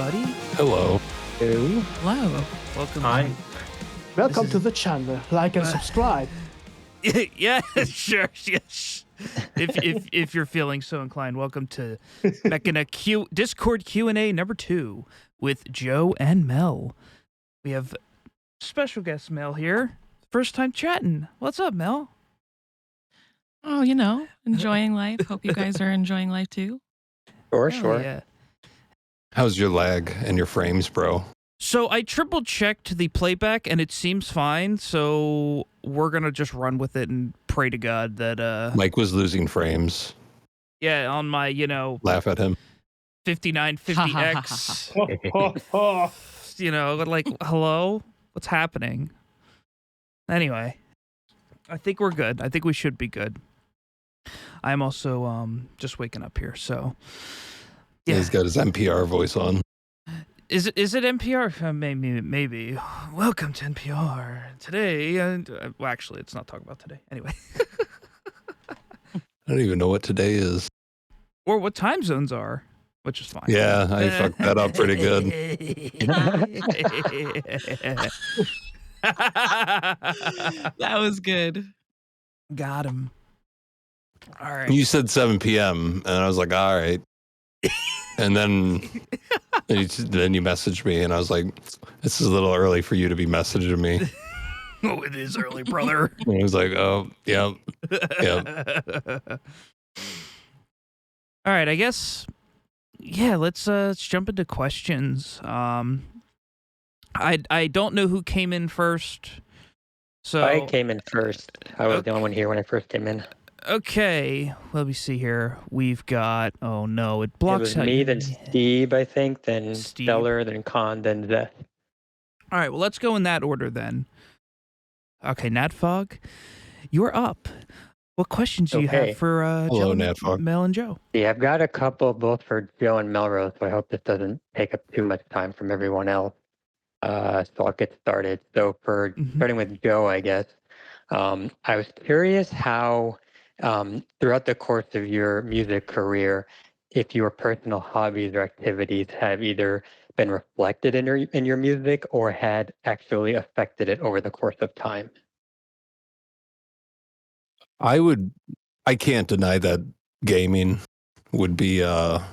everybody. Hello. Hello. Welcome. Hi. Welcome to the channel. Like and subscribe. Yeah, sure. Yes. If you're feeling so inclined, welcome to Mechina Discord Q&A number 2 with Joe and Mel. We have special guest Mel here. First time chatting. What's up, Mel? Oh, enjoying life. Hope you guys are enjoying life too. Sure. Yeah. How's your lag and your frames, bro? So I triple checked the playback and it seems fine. So we're gonna just run with it and pray to God that Mike was losing frames. yeah, on my Laugh at him. 5950X. Like hello, what's happening? Anyway, I think we're good. I think we should be good. I'm also just waking up here, so Yeah. He's got his NPR voice on. Is it NPR? Maybe. Welcome to NPR today. Well, actually, it's not talking about today. Anyway. I don't even know what today is. Or what time zones are, which is fine. Yeah, I fucked that up pretty good. That was good. Got him. All right. You said 7 p.m. and I was like, all right. And then you messaged me and I was like, this is a little early for you to be messaging me. Oh, it is early, brother. And I was like, oh, yeah. All right, I guess, yeah, let's jump into questions. I don't know who came in first. So I came in first. I was the only one here when I first came in. Okay, let me see here. We've got, oh no, it blocks It was out me, your- then Steve, I think, then Steve. Stellar, then Khan, then Zeth. All right, well, let's go in that order then. Okay, Natfog, you're up. What questions do you Okay. have for Hello, Joe, Natfog. Mel, and Joe? Yeah, I've got a couple both for Joe and Melrose, so I hope this doesn't take up too much time from everyone else. So I'll get started. So for starting with Joe, I guess, I was curious how throughout the course of your music career, if your personal hobbies or activities have either been reflected in your music or had actually affected it over the course of time. I can't deny that gaming would be, I've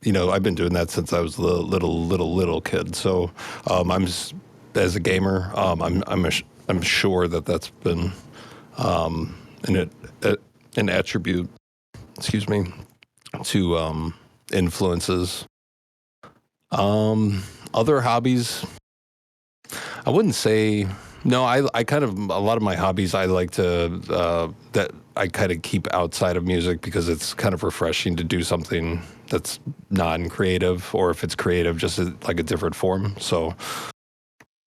been doing that since I was a little kid. So, as a gamer, I'm sure that's been, an attribute, to, influences. Other hobbies, I wouldn't say. No, I kind of, a lot of my hobbies I like to, that I kind of keep outside of music because it's kind of refreshing to do something that's non-creative, or if it's creative, just like a different form. So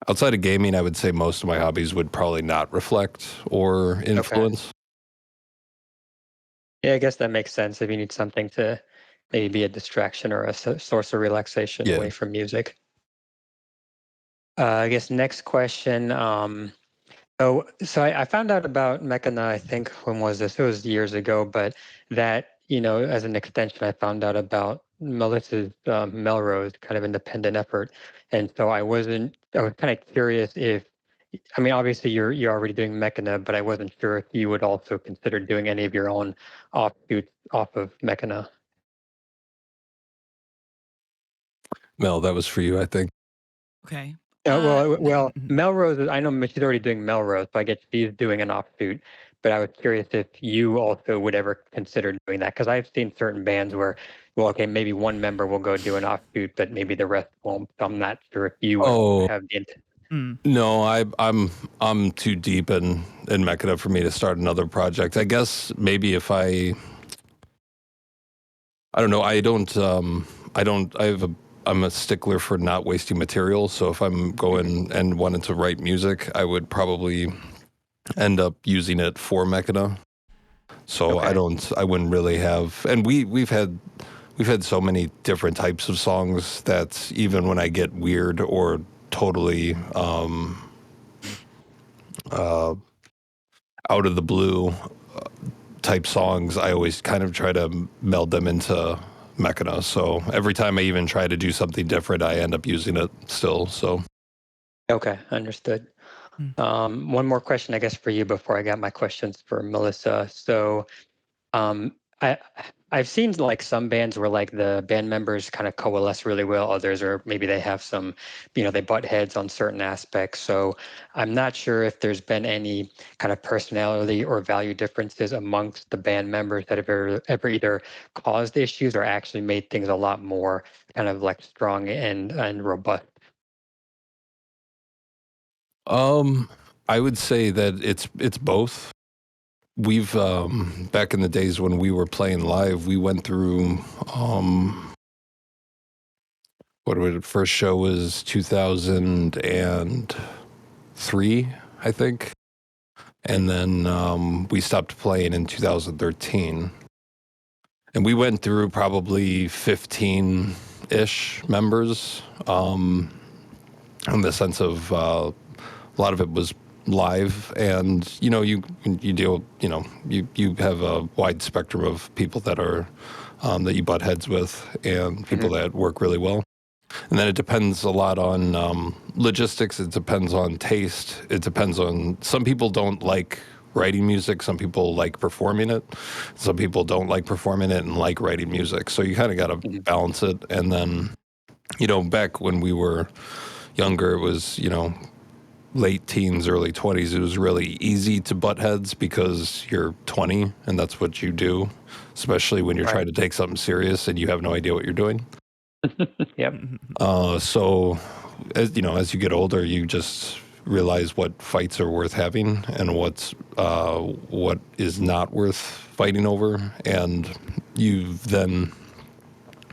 outside of gaming, I would say most of my hobbies would probably not reflect or influence. Okay. Yeah, I guess that makes sense if you need something to maybe be a distraction or a source of relaxation away from music. I guess next question. So I found out about Mechina, I think, when was this? It was years ago, but that, as an extension, I found out about Melissa's Melrose kind of independent effort. And so I was kind of curious obviously you're already doing Mechina, but I wasn't sure if you would also consider doing any of your own offshoots off of Mechina. Mel, that was for you, I think. Okay. Well, Melrose, I know she's already doing Melrose, so I guess she's doing an offshoot. But I was curious if you also would ever consider doing that, because I've seen certain bands where, well, okay, maybe one member will go do an offshoot, but maybe the rest won't. So I'm not sure if you would have the intent. No, I'm too deep in Mechina for me to start another project. I guess maybe if I don't know. I'm a stickler for not wasting material. So if I'm going and wanting to write music, I would probably end up using it for Mechina. So Okay. I wouldn't really have, and we've had so many different types of songs that even when I get weird or totally, out of the blue type songs, I always kind of try to meld them into Mechina. So every time I even try to do something different, I end up using it still. So Okay, understood. One more question, I guess, for you before I got my questions for Melissa. So, um, I I've seen like some bands where like the band members kind of coalesce really well. Others are maybe they have some, they butt heads on certain aspects. So I'm not sure if there's been any kind of personality or value differences amongst the band members that have ever either caused issues or actually made things a lot more kind of like strong and robust. I would say that it's both. We've back in the days when we were playing live, we went through what was it? First show was 2003, I think, and then we stopped playing in 2013, and we went through probably 15-ish members. In the sense of a lot of it was live, and you deal, you have a wide spectrum of people that are that you butt heads with, and people that work really well. And then it depends a lot on logistics. It depends on taste. It depends on, some people don't like writing music. Some people like performing it. Some people don't like performing it and like writing music. So you kind of got to balance it. And then, back when we were younger, it was, late teens, early 20s, it was really easy to butt heads because you're 20 and that's what you do, especially when you're trying to take something serious and you have no idea what you're doing. Yep. So as you get older, you just realize what fights are worth having and what is not worth fighting over, and you then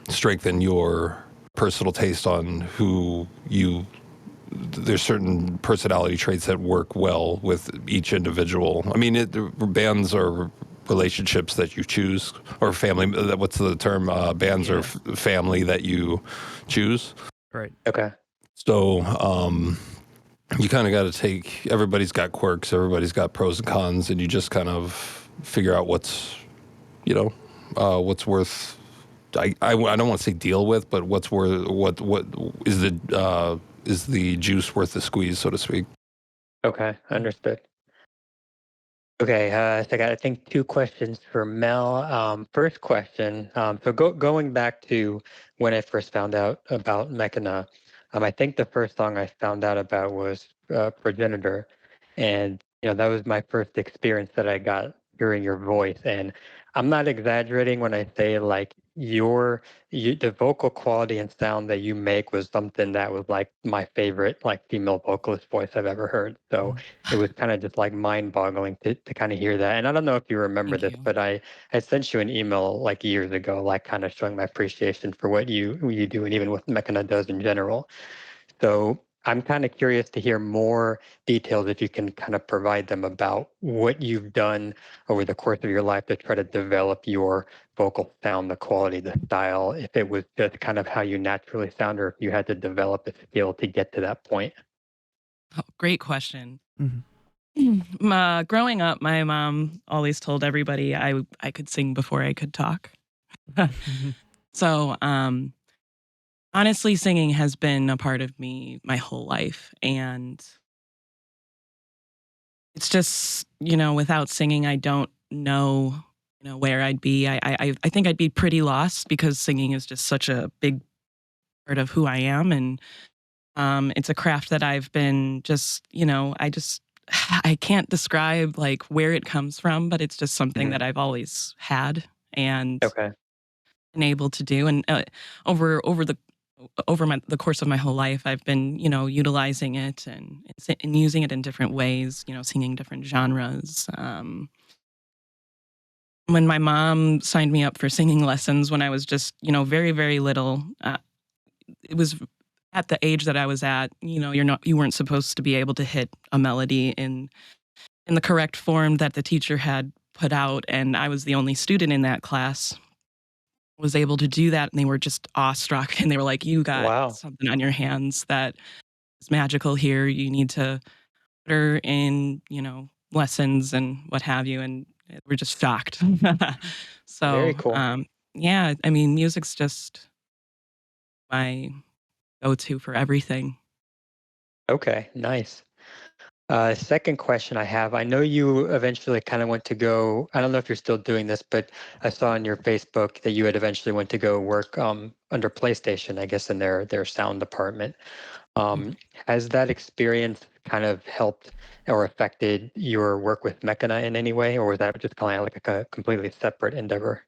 strengthen your personal taste on who you. There's certain personality traits that work well with each individual. I mean, bands are relationships that you choose, or family. What's the term? Bands are family that you choose. Right. Okay. So you kind of got to take. Everybody's got quirks. Everybody's got pros and cons, and you just kind of figure out what's worth. I don't want to say deal with, but what's worth. What is the juice worth the squeeze, so to speak? Okay, understood. Okay, so I got, I think, two questions for Mel. First question, so going back to when I first found out about Mechina, I think the first song I found out about was Progenitor, and that was my first experience that I got hearing your voice. And I'm not exaggerating when I say like the vocal quality and sound that you make was something that was like my favorite like female vocalist voice I've ever heard. So it was kind of just like mind-boggling to kind of hear that. And I don't know if you remember Thank this, you. but I sent you an email like years ago, like kind of showing my appreciation for what you do, and even what Mechana does in general. So I'm kind of curious to hear more details, if you can kind of provide them, about what you've done over the course of your life to try to develop your vocal sound, the quality, the style, if it was just kind of how you naturally sound, or if you had to develop a skill to get to that point. Oh, great question. Mm-hmm. Growing up, my mom always told everybody I could sing before I could talk. So, honestly, singing has been a part of me my whole life. And it's just, without singing, I don't know, where I'd be. I think I'd be pretty lost, because singing is just such a big part of who I am. And it's a craft that I've been I can't describe like where it comes from, but it's just something that I've always had and Okay. been able to do. And over the course of my whole life, I've been, utilizing it and using it in different ways, singing different genres. When my mom signed me up for singing lessons when I was just, very, very little, it was at the age that I was at. You weren't supposed to be able to hit a melody in the correct form that the teacher had put out, and I was the only student in that class was able to do that, and they were just awestruck, and they were like, "You got Wow. something on your hands that is magical here. You need to put her in, lessons and what have you." And we're just shocked. So, Very cool. yeah, I mean, music's just my go-to for everything. Okay, nice. Second question I have, I know you eventually kind of went to go, I don't know if you're still doing this, but I saw on your Facebook that you had eventually went to go work under PlayStation, I guess, in their sound department. Has that experience kind of helped or affected your work with Mechina in any way, or was that just kind of like a completely separate endeavor?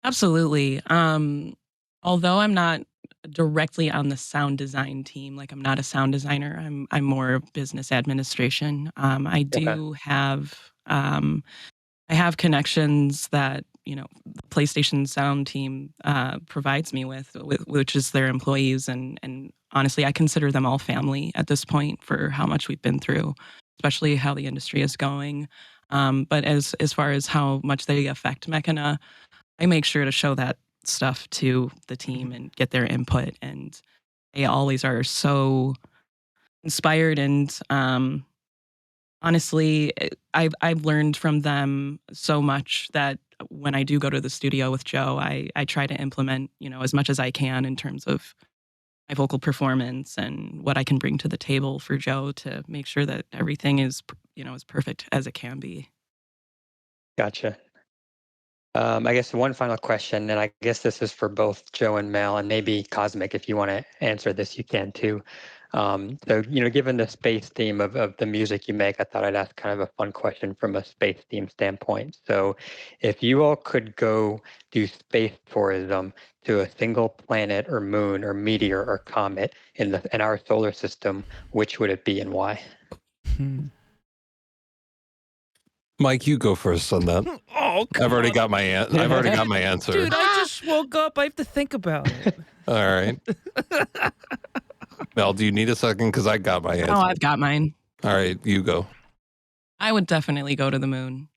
Absolutely. Although I'm not directly on the sound design team, like I'm not a sound designer, I'm more business administration. I Okay. do have I have connections that the PlayStation sound team provides me with, which is their employees, and honestly, I consider them all family at this point for how much we've been through, especially how the industry is going. But as far as how much they affect Mechana, I make sure to show that stuff to the team and get their input, and they always are so inspired and honestly, I've learned from them so much that when I do go to the studio with Joe, I try to implement, as much as I can in terms of my vocal performance and what I can bring to the table for Joe to make sure that everything is, as perfect as it can be. Gotcha. I guess one final question, and I guess this is for both Joe and Mel, and maybe Cosmic, if you want to answer this, you can too. So, given the space theme of the music you make, I thought I'd ask kind of a fun question from a space theme standpoint. So, if you all could go do space tourism to a single planet or moon or meteor or comet in our solar system, which would it be and why? Hmm. Mike, you go first on that. Oh, come I've already on. got my I've already got my answer. Dude, I just woke up. I have to think about it. All right. Mel, do you need a second? Because I got my answer. Oh, I've got mine. All right, you go. I would definitely go to the moon.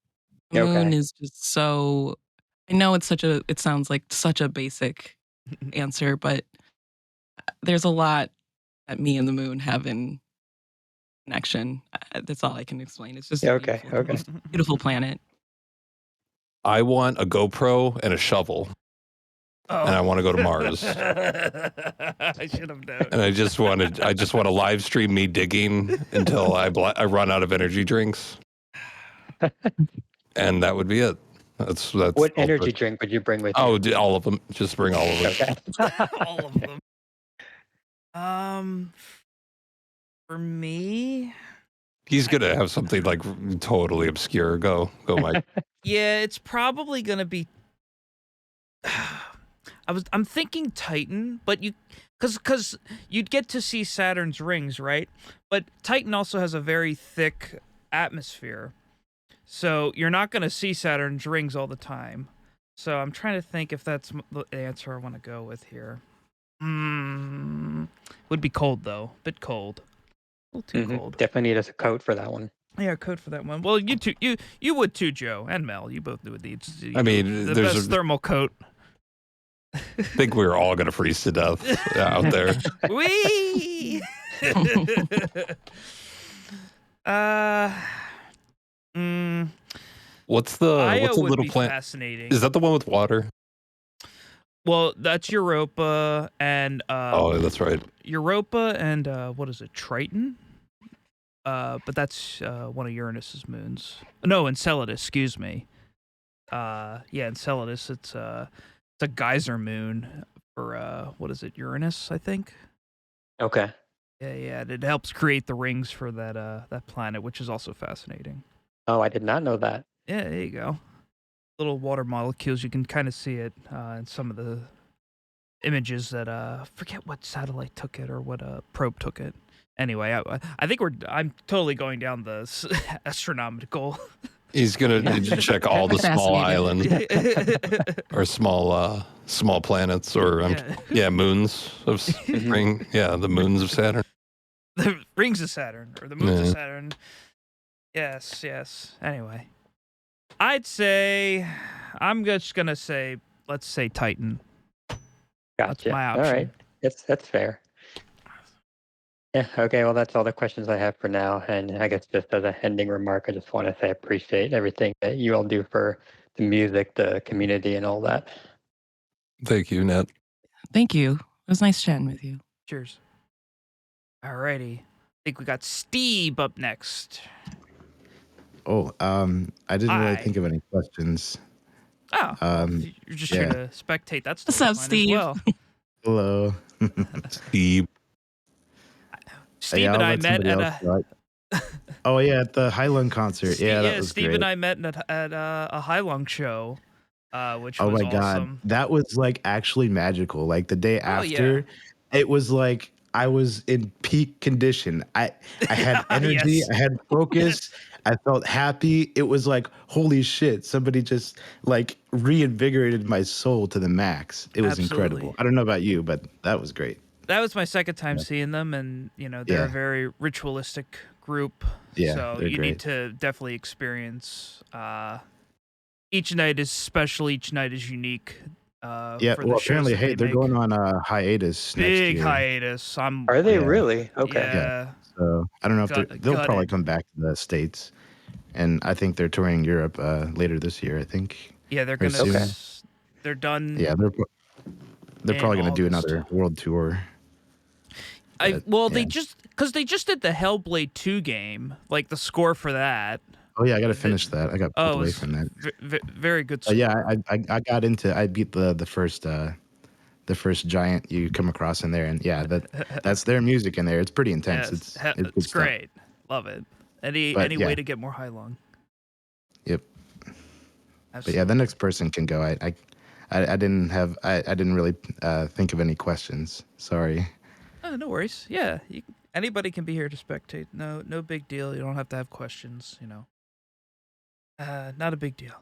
The moon Okay. is just so. I know it sounds like such a basic answer, but there's a lot that me and the moon have in connection. That's all I can explain. It's just Yeah, a okay. beautiful, Okay. beautiful planet. I want a GoPro and a shovel, Oh. and I want to go to Mars. I should have known. And I just want to live stream me digging until I run out of energy drinks, and that would be it. That's What all energy drink would you bring with you? Oh, all of them. Just bring all of them. Okay. All of them. For me, He's gonna have something like totally obscure. Go, Mike. yeah, it's probably gonna be. I'm thinking Titan, but because you'd get to see Saturn's rings, right? But Titan also has a very thick atmosphere, so you're not gonna see Saturn's rings all the time. So I'm trying to think if that's the answer I want to go with here. Would be cold though, bit cold, a little too cold. Definitely need us a coat for that one. Yeah, code for that one. Well, you two, you would too, Joe and Mel. You both would need. I mean, the there's best thermal coat. I think we're all gonna freeze to death out there. Wee. What's the Io would little be plant? fascinating. Is that the one with water? Well, that's Europa and Oh, that's right. Europa and what is it, Triton? But that's one of Uranus's moons. No, Enceladus. Excuse me. Yeah, Enceladus. It's a geyser moon for what is it, Uranus? I think. Okay. Yeah. It helps create the rings for that planet, which is also fascinating. Oh, I did not know that. Yeah, there you go. Little water molecules. You can kind of see it in some of the images that forget what satellite took it or what probe took it. Anyway, I think I'm totally going down the astronomical. He's gonna check all the small islands or small planets or moons of ring. Yeah, the moons of Saturn. The rings of Saturn or the moons of Saturn. Yes. Anyway, I'd say I'm just gonna say let's say Titan. Gotcha. That's my option. All right. That's fair. Yeah. Okay. Well, that's all the questions I have for now. And I guess just as an ending remark, I just want to say I appreciate everything that you all do for the music, the community, and all that. Thank you, Nat. Thank you. It was nice chatting with you. Cheers. Alrighty. I think we got Steve up next. Oh, I didn't really Hi. think of any questions. Oh, Um, you're just here yeah. to spectate. That's What's totally up, fine Steve? as well. Hello. Steve. Steve Yeah, and I'll I let met somebody at else a. go. Oh yeah, at the Highland concert. Yeah, that was Steve great. and I met at a High Lung show, which Oh was my God, awesome. that was like actually magical. Like the day Oh, after, it was like I was in peak condition. I had energy, Yes. I had focus, I felt happy. It was like holy shit, somebody just like reinvigorated my soul to the max. It was Absolutely. incredible. I don't know about you, but that was great. That was my second time Yeah. seeing them, and they're a Yeah. very ritualistic group. Yeah, So they're you need great. to definitely experience. Each night is special. Each night is unique. Yeah, For the well, shows apparently, that hey, they they're make. going on a hiatus next Big year. hiatus. Are they Yeah. really? Okay. Yeah. So I don't know if they'll Got probably it. come back to the States, and I think they're touring Europe later this year. I think. Yeah, they're Or gonna. soon. They're done. Yeah, they're in probably gonna do August. another world tour. They yeah. just did the Hellblade 2 game, like the score for that. Oh yeah, I gotta finish that. I got pulled it away was from that. very good score. Yeah, I got into. I beat the first giant you come across in there, and yeah, that's their music in there. It's pretty intense. Yes, It's good it's stuff. great. Love it. Any But, way yeah. to get more high long. Yep. Absolutely. But yeah, the next person can go. I didn't really think of any questions. Sorry. Oh, no worries. Yeah, anybody can be here to spectate. No big deal. You don't have to have questions. Not a big deal.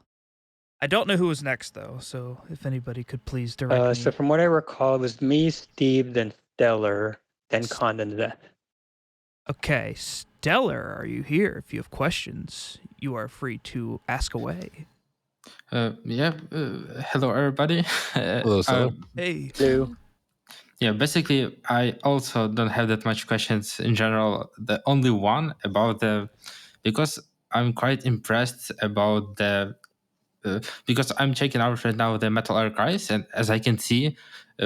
I don't know who was next though, so if anybody could please direct me. So from what I recall, it was me, Steve, then Stellar, then Condensate. Okay, Stellar, are you here? If you have questions, you are free to ask away. Hello, everybody. Hello, sir. Hey. Hello. Yeah, basically, I also don't have that much questions in general. The only one about because I'm quite impressed about because I'm checking out right now the Metal Archives, and as I can see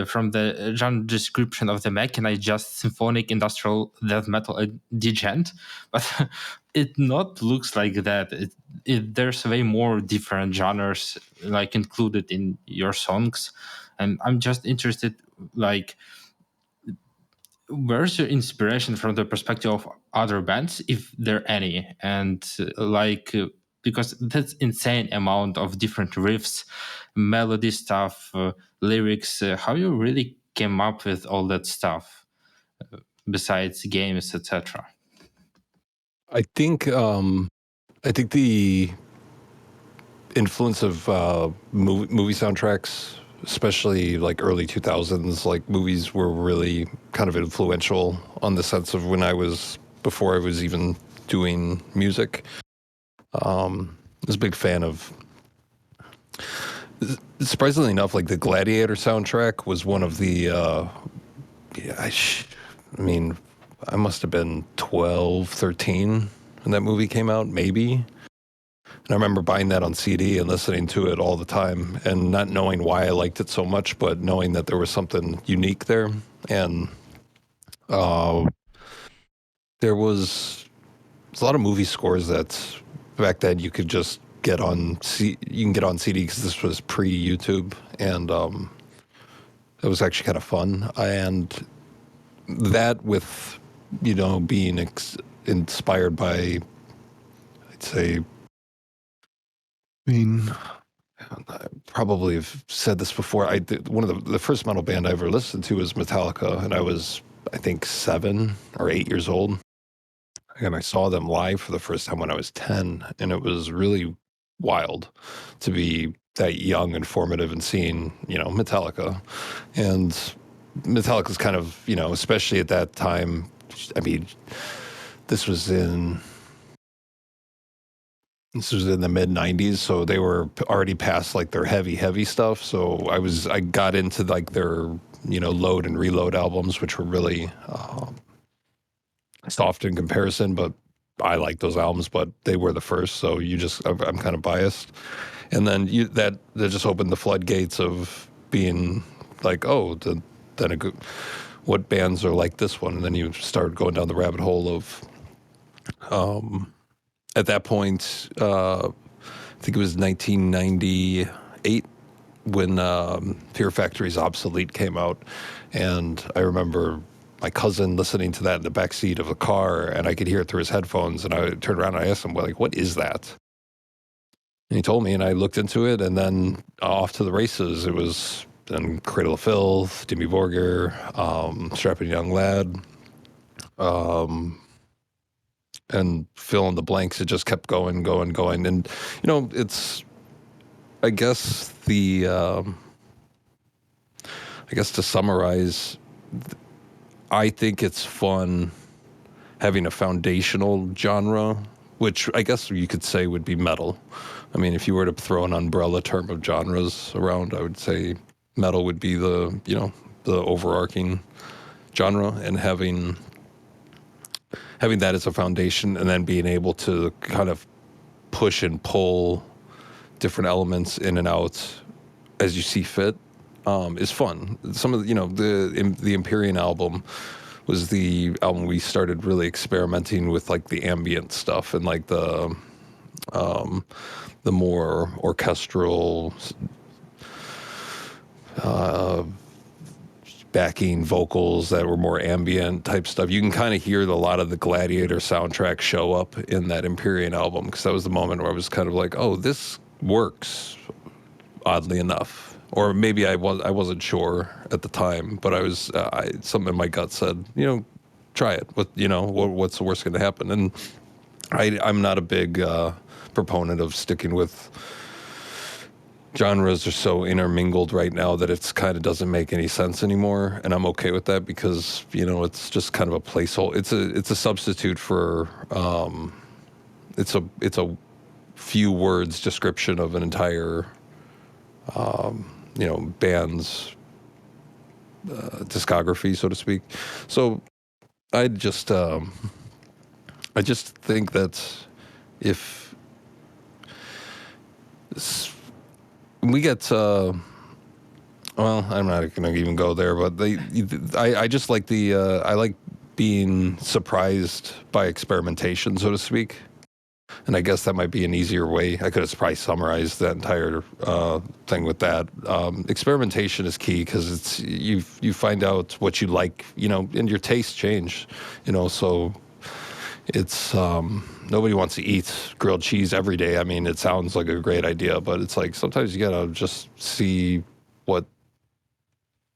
from the genre description of the Mechina, just symphonic industrial death metal degent, but it not looks like that. There's way more different genres like included in your songs, and I'm just interested, like, where's your inspiration from the perspective of other bands, if there are any, and because that's insane amount of different riffs, melody stuff, lyrics. How you really came up with all that stuff, besides games, etc. I think the influence of movie soundtracks, especially like early 2000s, like movies were really kind of influential on the sense of before I was even doing music. I was a big fan of, surprisingly enough, like the Gladiator soundtrack was one of the, I mean, I must have been 12, 13 when that movie came out, maybe. And I remember buying that on CD and listening to it all the time and not knowing why I liked it so much, but knowing that there was something unique there. And there was a lot of movie scores that back then you could just get on CD because this was pre-YouTube, and it was actually kind of fun. And that with, being inspired by, I'd say, I probably have said this before. One of the first metal band I ever listened to was Metallica, and I was, I think, 7 or 8 years old. And I saw them live for the first time when I was 10, and it was really wild to be that young and formative and seeing, Metallica. And Metallica's kind of, especially at that time, I mean, this was in the mid 90s, so they were already past like their heavy stuff. So I got into like their, Load and Reload albums, which were really soft in comparison, but I like those albums, but they were the first. So I'm kind of biased. And then that just opened the floodgates of being like, oh, what bands are like this one? And then you start going down the rabbit hole of, at that point, I think it was 1998 when Fear Factory's Obsolete came out. And I remember my cousin listening to that in the backseat of a car, and I could hear it through his headphones. And I turned around and I asked him, like, what is that? And he told me, and I looked into it, and then off to the races. It was then Cradle of Filth, Dimmy Borgir, Strapping Young Lad, and fill in the blanks. It just kept going. And, it's, I guess to summarize, I think it's fun having a foundational genre, which I guess you could say would be metal. I mean, if you were to throw an umbrella term of genres around, I would say metal would be the overarching genre, and having that as a foundation, and then being able to kind of push and pull different elements in and out as you see fit, is fun. Some of the Empyrean album was the album we started really experimenting with, like the ambient stuff and like the more orchestral backing vocals that were more ambient type stuff. You can kind of hear a lot of the Gladiator soundtrack show up in that Empyrean album, because that was the moment where I was kind of like, oh, this works, oddly enough. Or maybe I wasn't sure at the time, but I was something in my gut said, try it. What's the worst going to happen? And I'm not a big proponent of sticking with genres. Are so intermingled right now that it's kind of doesn't make any sense anymore, and I'm okay with that, because it's just kind of a placeholder. It's a substitute for it's a few words description of an entire band's discography, so to speak. So I just think that if we get well, I'm not going to even go there, but I just like I like being surprised by experimentation, so to speak. And I guess that might be an easier way. I could have probably summarized that entire thing with that. Experimentation is key, because it's you find out what you like, and your tastes change, so it's nobody wants to eat grilled cheese every day. I mean, it sounds like a great idea, but it's like sometimes you gotta just see what,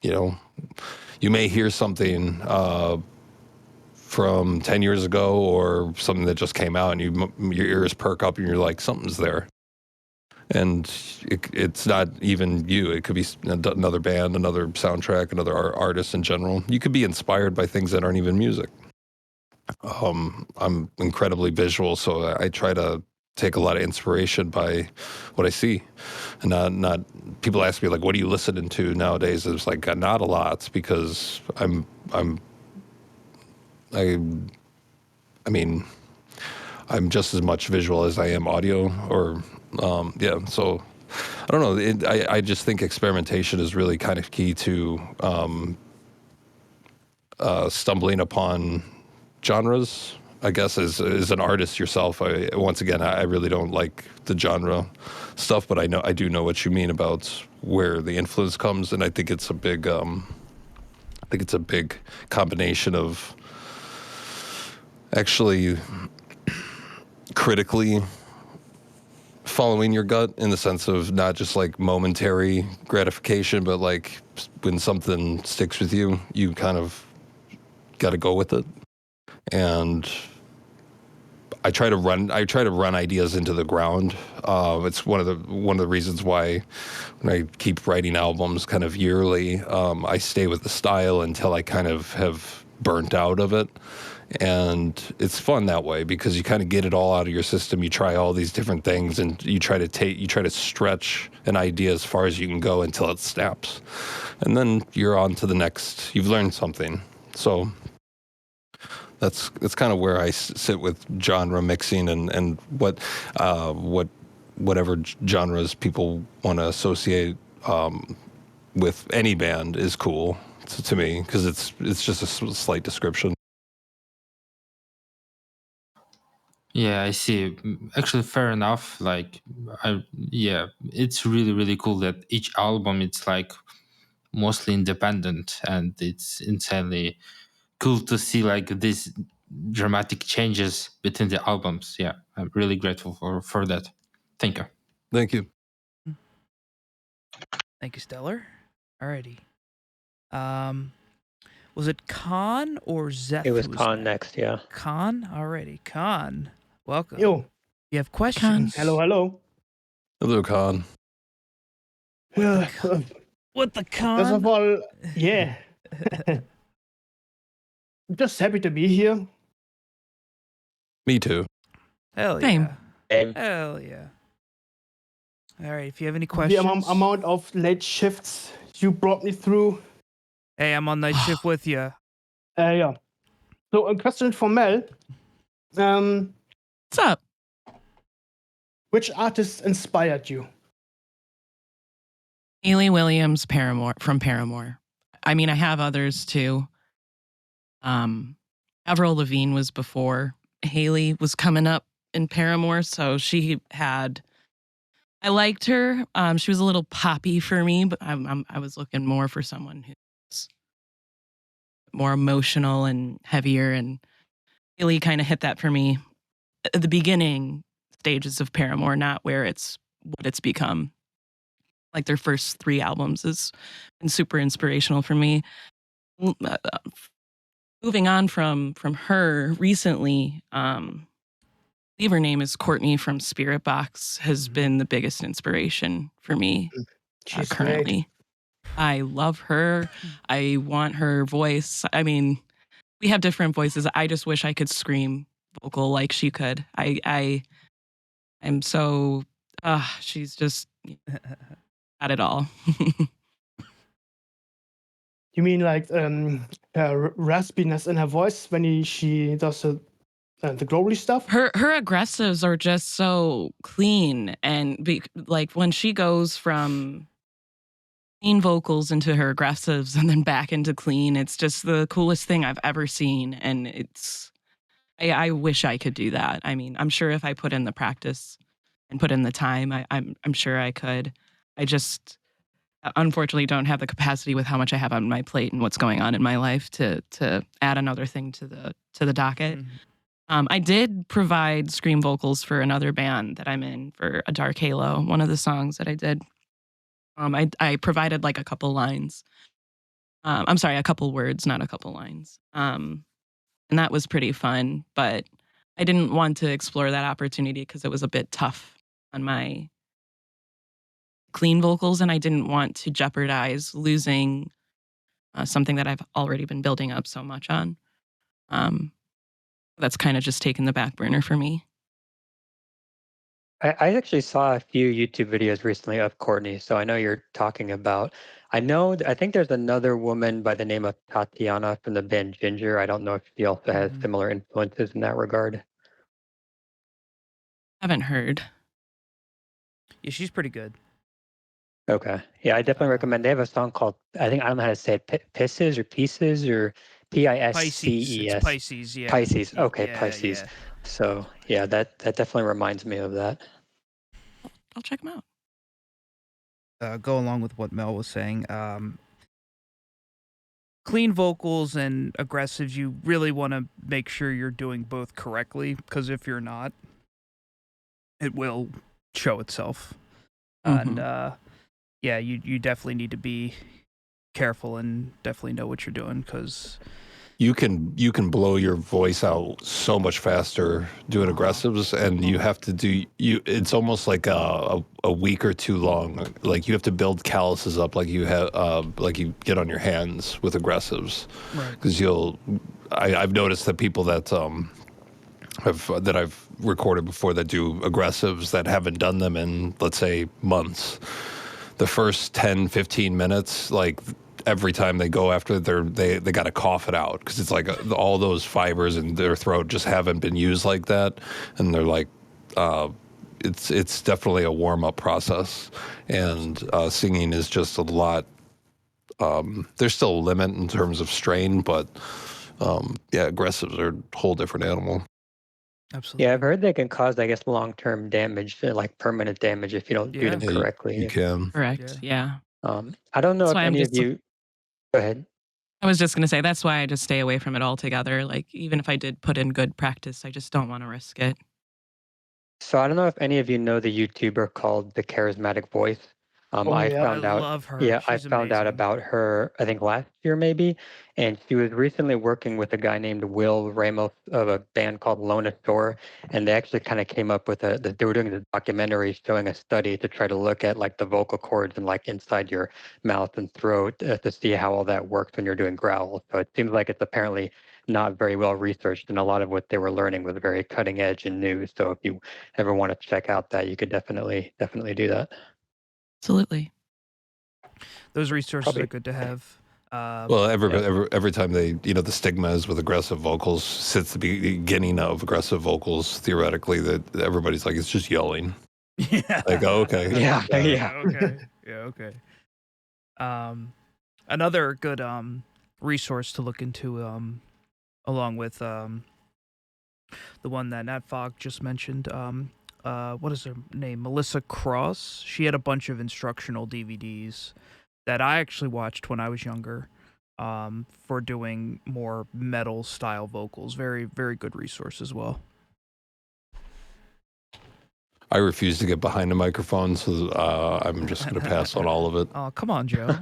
you may hear something from 10 years ago, or something that just came out, and your ears perk up and you're like, something's there. And it's not even you. It could be another band, another soundtrack, another artist in general. You could be inspired by things that aren't even music. I'm incredibly visual, so I try to take a lot of inspiration by what I see, and not people ask me, like, what are you listening to nowadays? It's like, not a lot, because I'm just as much visual as I am audio, or so I don't know. I just think experimentation is really kind of key to stumbling upon genres. I guess as an artist yourself, once again, I really don't like the genre stuff, but I do know what you mean about where the influence comes, and I think it's a big combination of actually critically following your gut, in the sense of not just like momentary gratification, but like when something sticks with you, you kind of got to go with it. And I try to run ideas into the ground. It's one of the reasons why when I keep writing albums kind of yearly, I stay with the style until I kind of have burnt out of it. And it's fun that way, because you kind of get it all out of your system. You try all these different things, and you try to stretch an idea as far as you can go until it snaps. And then you're on to the next. You've learned something. So that's kind of where I sit with genre mixing, and whatever genres people want to associate with any band is cool to me, because it's just a slight description. Yeah, I see. Actually, fair enough. Like, it's really, really cool that each album it's like mostly independent, and it's insanely cool to see like these dramatic changes between the albums. Yeah, I'm really grateful for that. Thank you. Thank you. Thank you, Stellar. Alrighty. Was it Khan or Zeph? It was who Khan next, yeah. Khan? Alrighty. Khan, welcome. Yo, You have questions? hello. Hello, Khan. Yeah, What the Khan? first of all, yeah. Just happy to be here. Me too. Hell Same. yeah. And Hell yeah. All right. If you have any The questions, amount of late shifts you brought me through. hey, I'm on night shift with you. Yeah. So a question for Mel. What's up? Which artist inspired you? Hayley Williams, from Paramore. I mean, I have others too. Avril Lavigne was before Hayley was coming up in Paramore, so I liked her. She was a little poppy for me, but I was looking more for someone who's more emotional and heavier, and Hayley kind of hit that for me at the beginning stages of Paramore, not where it's what it's become. Like their first 3 albums has been super inspirational for me. Moving on from her recently, I believe her name is Courtney from Spirit Box, has been the biggest inspiration for me She's currently. great. I love her. I want her voice. I mean, we have different voices. I just wish I could scream vocal like she could. I'm so she's just got it all. You mean like her raspiness in her voice when she does the growly stuff? Her aggressives are just so clean, and like when she goes from clean vocals into her aggressives and then back into clean, it's just the coolest thing I've ever seen, and I wish I could do that. I mean, I'm sure if I put in the practice and put in the time, I'm sure I could. I just unfortunately don't have the capacity with how much I have on my plate and what's going on in my life to add another thing to the docket. I did provide scream vocals for another band that I'm in for A Dark Halo, one of the songs that I did. I provided like a couple lines. I'm sorry, a couple words, not a couple lines. And that was pretty fun, but I didn't want to explore that opportunity because it was a bit tough on my clean vocals, and I didn't want to jeopardize losing something that I've already been building up so much on. That's kind of just taken the back burner for me. I actually saw a few YouTube videos recently of Courtney, so I know you're talking about. I think there's another woman by the name of Tatiana from the band Ginger. I don't know if she also has similar influences in that regard. Haven't heard. Yeah, she's pretty good. Okay. Yeah, I definitely recommend. They have a song called, I don't know how to say it, Pisces or Pieces or Pisces. Pisces. It's Pisces, yeah. Pisces. Okay, Yeah, Pisces. yeah. So yeah, that definitely reminds me of that. I'll check them out. Go along with what Mel was saying. Clean vocals and aggressives, you really want to make sure you're doing both correctly, because if you're not, it will show itself. And yeah, you definitely need to be careful and definitely know what you're doing, because You can blow your voice out so much faster doing aggressives, and you have to do it's almost like a week or two long. Like you have to build calluses up, like you have like you get on your hands with aggressives, because I've noticed that people that I've recorded before that do aggressives that haven't done them in, let's say, months. The first 10, 15 minutes, like every time they go after it, they got to cough it out, because it's like all those fibers in their throat just haven't been used like that, and they're like, it's definitely a warm up process, and singing is just a lot there's still a limit in terms of strain, but yeah, aggressives are a whole different animal. Absolutely. Yeah, I've heard they can cause, I guess, long-term damage, like permanent damage if you don't do them Yeah. Yeah, correctly. you can. Correct. Yeah. I don't know That's if why I'm any of just. you. Go ahead. I was just gonna say that's why I just stay away from it altogether. Like even if I did put in good practice, I just don't want to risk it. So I don't know if any of you know the YouTuber called The Charismatic Voice. Oh I yeah. I found out, love her. yeah, I She's found out amazing. about her, I think last year maybe, and she was recently working with a guy named Will Ramos of a band called Lona Shore, and they actually kind of came up with they were doing a documentary showing a study to try to look at like the vocal cords and like inside your mouth and throat to see how all that works when you're doing growls. So it seems like it's apparently not very well researched, and a lot of what they were learning was very cutting edge and new. So if you ever want to check out that, you could definitely do that. Absolutely. Those resources Probably. are good to have. Well, Yeah. every time they, the stigma is with aggressive vocals, since the beginning of aggressive vocals, theoretically, that everybody's like, it's just yelling. Yeah. Like, oh, okay. Yeah, yeah. Okay. Yeah. Okay. Another good resource to look into along with the one that Nat Fogg just mentioned. What is her name? Melissa Cross. She had a bunch of instructional DVDs that I actually watched when I was younger for doing more metal style vocals. Very, very good resource as well. I refuse to get behind a microphone, so I'm just going to pass on all of it. Oh, come on, Joe.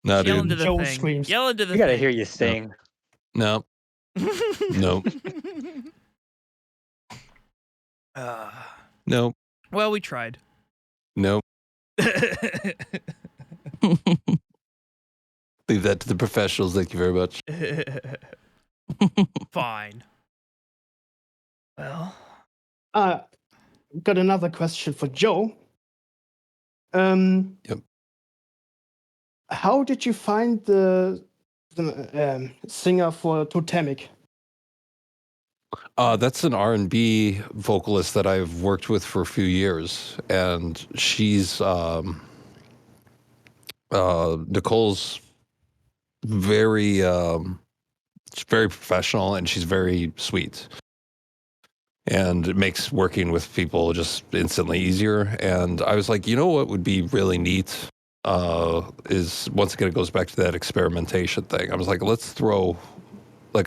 No, Yell into dude. the Joe thing. screams. Yell into the We got to thing. hear you sing. No. No. No. Well, we tried. No. Leave that to the professionals. Thank you very much. Fine. Well, Got another question for Joe. Yep. How did you find the singer for Totemic? That's an R&B vocalist that I've worked with for a few years, and she's Nicole's very she's very professional, and she's very sweet, and it makes working with people just instantly easier. And I was like, you know what would be really neat is, once again, it goes back to that experimentation thing. I was like,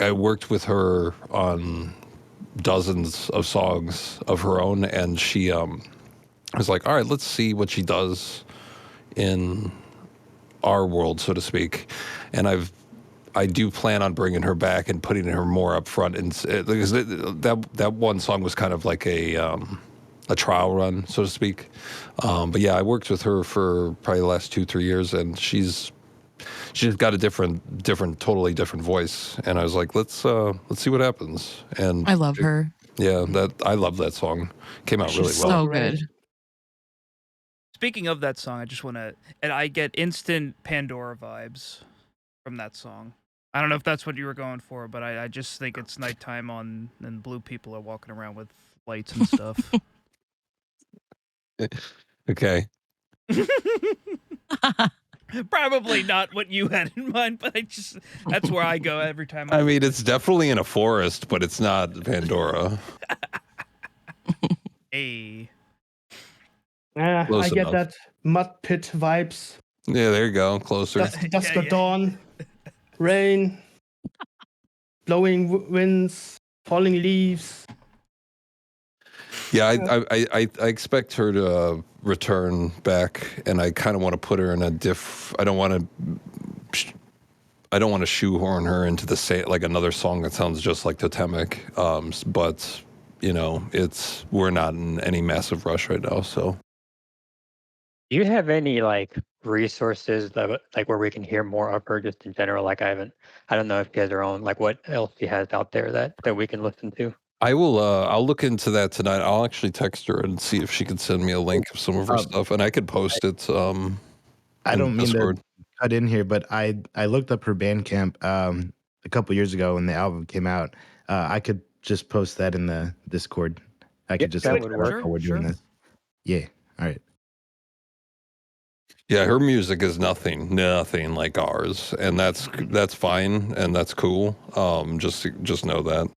I worked with her on dozens of songs of her own, and she was like, all right, let's see what she does in our world, so to speak. And I do plan on bringing her back and putting her more up front, and because that one song was kind of like a trial run, so to speak. But yeah, I worked with her for probably the last 2-3 years, and she's got a totally different voice. And I was like, let's see what happens. And I love her. yeah, I love that song. Came out really She's well. So great. good. speaking of that song, I just want to, and I get instant Pandora vibes from that song. I don't know if that's what you were going for, but I just think it's nighttime and blue people are walking around with lights and stuff. Okay. Probably not what you had in mind, but that's where I go every time. I mean, it's definitely in a forest, but it's not Pandora. Hey. Close I get enough. that mud pit vibes. Yeah, there you go. Closer. Dusk Yeah, of yeah. dawn, rain, blowing winds, falling leaves. Yeah, I expect her to return back, and I kind of want to put her in a I don't want to shoehorn her into the same, like another song that sounds just like Totemic. But we're not in any massive rush right now, so. Do you have any like resources that like where we can hear more of her just in general? Like I don't know if she has her own, like what else she has out there that we can listen to. I will. I'll look into that tonight. I'll actually text her and see if she can send me a link of some of her stuff, and I could post it. I In don't mean Discord. to cut in here, but I looked up her Bandcamp a couple years ago when the album came out. I could just post that in the Discord. I could just that look would that work. up while we're doing Sure. this. Yeah. All right. Yeah, her music is nothing like ours, and that's fine and that's cool. Just know that.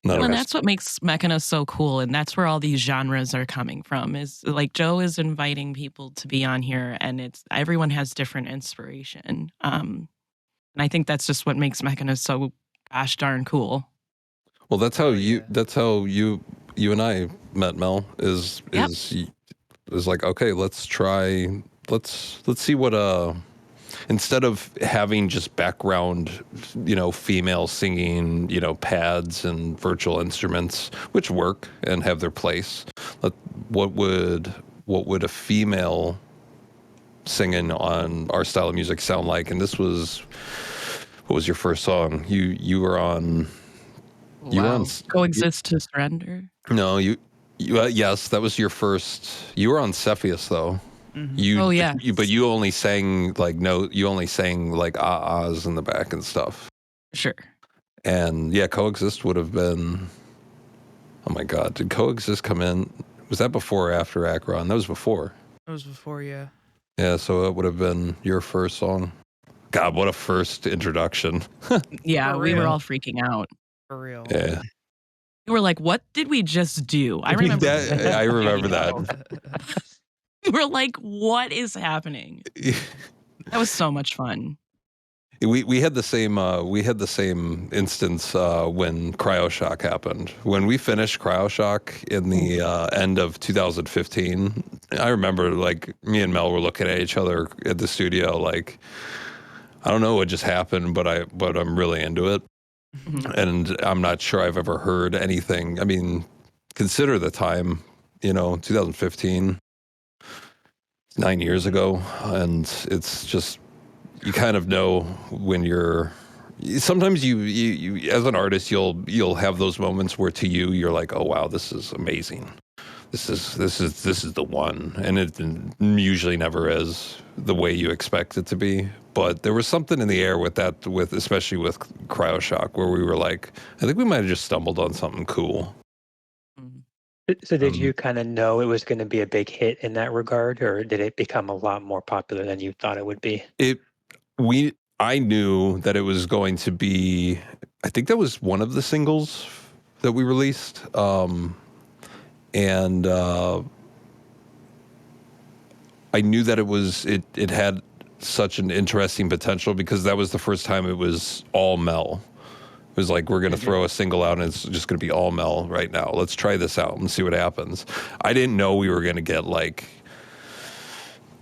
None Well, of and us. that's what makes Mechina so cool, and that's where all these genres are coming from. Is like Joe is inviting people to be on here, and it's everyone has different inspiration. And I think that's just what makes Mechina so gosh darn cool. Well, that's how Oh, yeah. you and I met, Mel. Yep. Is like, okay, let's see what instead of having just background, female singing, pads and virtual instruments, which work and have their place. What would a female singing on our style of music sound like? And what was your first song? You were on. You were on. Wow. Coexist to surrender. No, yes, that was your first. You were on Cepheus though. Oh yeah. But you only sang like no, you only sang like ahs in the back and stuff. Sure. And yeah, Coexist would have been. Oh my God, did Coexist come in? Was that before or after Akron? That was before. That was before, yeah. Yeah, so it would have been your first song. God, what a first introduction. Yeah, For we were real. all freaking out. For real. Yeah, We were like, "What did we just do?" I remember. I remember that. We were like, "What is happening?" That was so much fun. We had the same instance when CryoShock happened. When we finished CryoShock in the end of 2015, I remember like me and Mel were looking at each other at the studio like, I don't know what just happened, but I'm really into it, and I'm not sure I've ever heard anything. I mean, consider the time, 2015, 9 years ago, and it's just. You kind of know when you're. Sometimes you as an artist, you'll have those moments where to you're like, oh wow, this is amazing. This is the one, and it usually never is the way you expect it to be. But there was something in the air with that, especially with CryoShock, where we were like, I think we might have just stumbled on something cool. So did you kind of know it was going to be a big hit in that regard, or did it become a lot more popular than you thought it would be? I knew that it was going to be. I think that was one of the singles that we released, and I knew that it had such an interesting potential because that was the first time it was all Mel. It was like, we're going to throw a single out and it's just going to be all Mel right now. Let's try this out and see what happens. I didn't know we were going to get like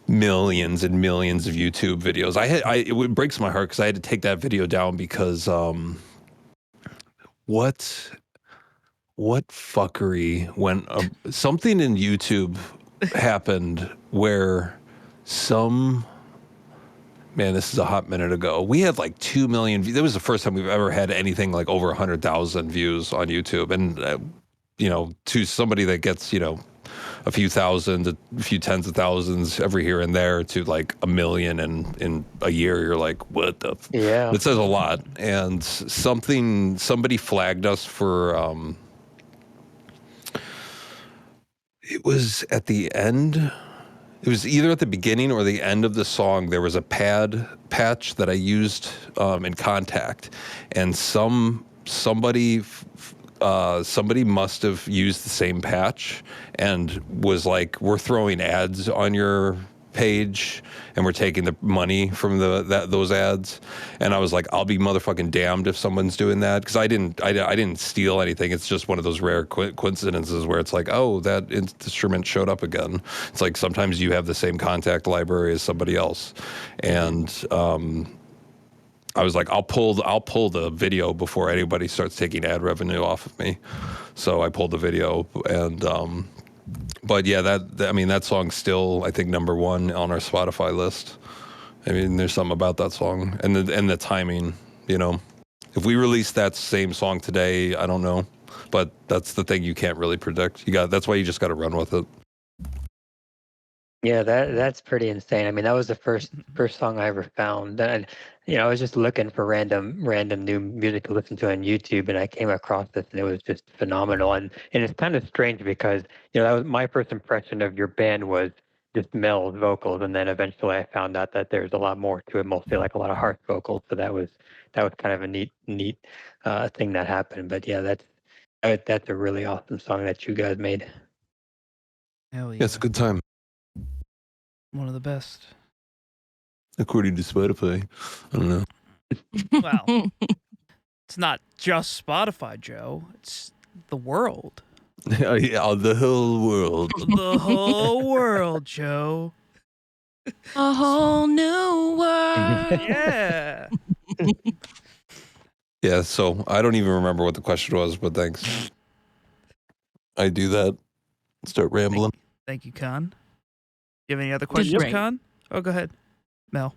millions and millions of YouTube videos. It breaks my heart because I had to take that video down because what fuckery when something in YouTube happened where this is a hot minute ago. We had like 2 million views. That was the first time we've ever had anything like over 100,000 views on YouTube. And, to somebody that gets, a few thousand, a few tens of thousands every here and there to like 1 million in a year, you're like, what the? Yeah. It says a lot. And somebody flagged us for, it was at the end. It was either at the beginning or the end of the song. There was a patch that I used in Contact, and somebody must have used the same patch and was like, "We're throwing ads on your page, and we're taking the money from those ads." And I was like, "I'll be motherfucking damned if someone's doing that," because I didn't steal anything. It's just one of those rare coincidences where it's like, oh, that instrument showed up again. It's like sometimes you have the same contact library as somebody else, and I was like, I'll pull the video before anybody starts taking ad revenue off of me. So I pulled the video, and but yeah, that song's still, I think, number one on our Spotify list. I mean, there's something about that song and the timing. If we release that same song today, I don't know, but that's the thing you can't really predict. That's why you just got to run with it. Yeah, that's pretty insane. I mean, that was the first song I ever found. And I was just looking for random new music to listen to on YouTube, and I came across this, and it was just phenomenal. And it's kind of strange because that was my first impression of your band was just Mel's vocals, and then eventually I found out that there's a lot more to it, mostly like a lot of harsh vocals. So that was kind of a neat thing that happened. But yeah, that's a really awesome song that you guys made. Hell yeah. Yeah, it's a good time. One of the best. According to Spotify. I don't know. Well, it's not just Spotify, Joe. It's the world. Yeah, the whole world. The whole world, Joe. A whole new world. Yeah. Yeah, so I don't even remember what the question was, but thanks. I do that. Start rambling. Thank you, Khan. You have any other questions, great. Khan? Oh, go ahead. Mel.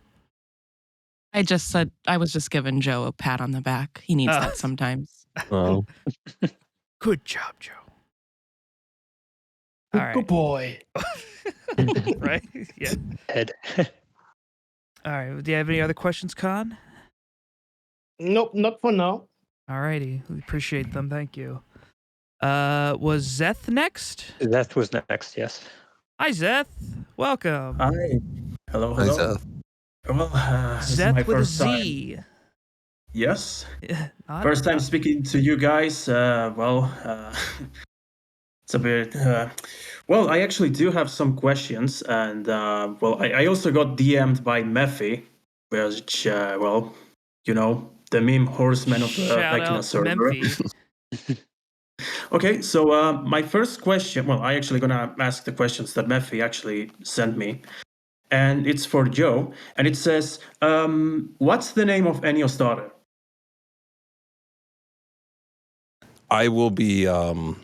I just said I was just giving Joe a pat on the back. He needs that sometimes. Oh. Good job, Joe. All right. Good boy. Right? Yeah. Ed. All right. Do you have any other questions, Khan? Nope, not for now. All righty. We appreciate them. Thank you. Was Zeth next? That was next, yes. Hi, Zeth. Welcome. Hi. Hello, Hi, hello. Seth. Well, this is Zeth my with a first time. Z. Yes. Not- First time speaking to you guys. It's a bit. Well, I actually do have some questions, and I also got DM'd by Mephi, which, the meme horseman of the Shout Mechina out to server. Memphis. Okay, so my first question. Well, I actually gonna ask the questions that Mephi actually sent me, and it's for Joe, and it says, "What's the name of Ennio's daughter?" I will be that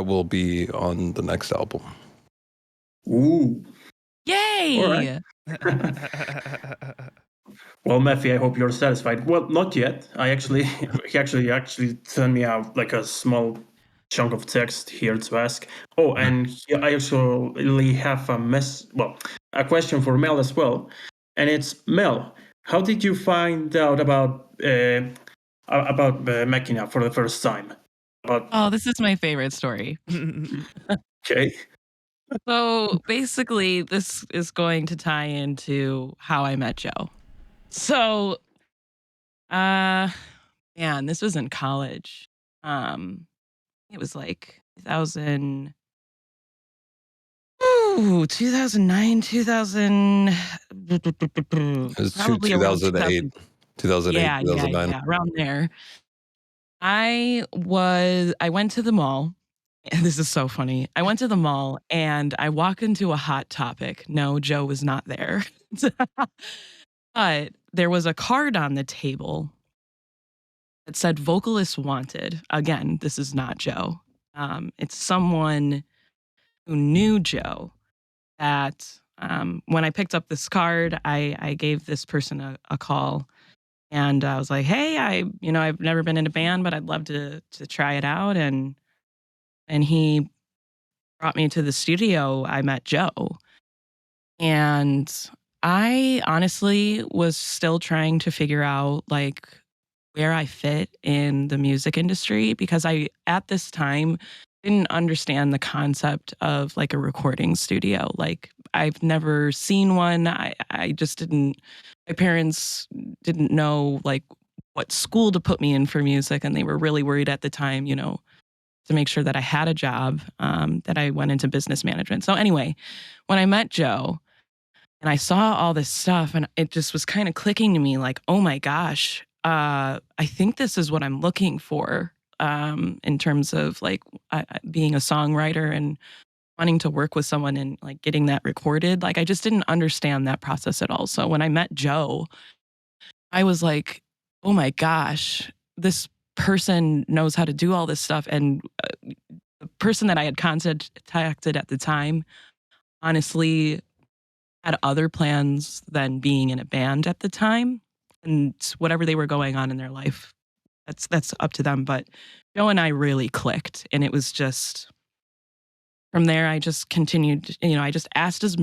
will be on the next album. Ooh. Yay! All right. Well, Mephi, I hope you're satisfied. Well, not yet. He actually sent me out like a small chunk of text here to ask. Oh, and I actually have a question for Mel as well. And it's, Mel, how did you find out about Mechina for the first time? Oh, this is my favorite story. Okay. So basically, this is going to tie into how I met Joe. So, man, this was in college. It was like 2009, 2000. It was Probably around 2008, 2008, 2009. yeah, around there. I went to the mall. This is so funny. I went to the mall and I walk into a Hot Topic. No, Joe was not there. But there was a card on the table that said vocalist wanted. Again, this is not Joe. It's someone who knew Joe that when I picked up this card, I gave this person a call. And I was like, hey, I've never been in a band, but I'd love to try it out. And he brought me to the studio. I met Joe. And I honestly was still trying to figure out like where I fit in the music industry because I, at this time, didn't understand the concept of like a recording studio. Like I've never seen one. I just didn't, my parents didn't know like what school to put me in for music. And they were really worried at the time, to make sure that I had a job, that I went into business management. So anyway, when I met Joe and I saw all this stuff and it just was kind of clicking to me like, oh my gosh, I think this is what I'm looking for in terms of like being a songwriter and wanting to work with someone and like getting that recorded. Like I just didn't understand that process at all. So when I met Joe, I was like, oh my gosh, this person knows how to do all this stuff. And the person that I had contacted at the time, honestly, had other plans than being in a band at the time. And whatever they were going on in their life, that's up to them. But Joe and I really clicked. And it was just, from there, I just continued, I just asked as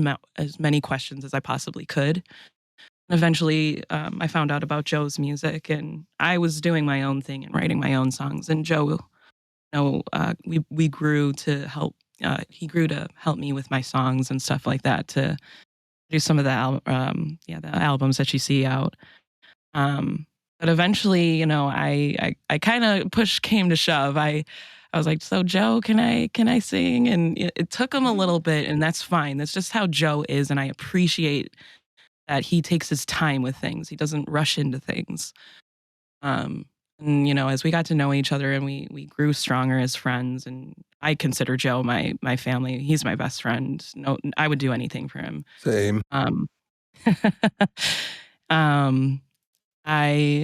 many questions as I possibly could. And eventually, I found out about Joe's music, and I was doing my own thing and writing my own songs. And Joe, we grew to help, he grew to help me with my songs and stuff like that to do some of the the albums that you see out. But eventually, you know, I kind of push came to shove. I was like, so Joe, can I sing? And it took him a little bit, and that's fine. That's just how Joe is, and I appreciate that he takes his time with things. He doesn't rush into things. And you know, as we got to know each other and we grew stronger as friends, and I consider Joe my family. He's my best friend. No, I would do anything for him. Same. Um,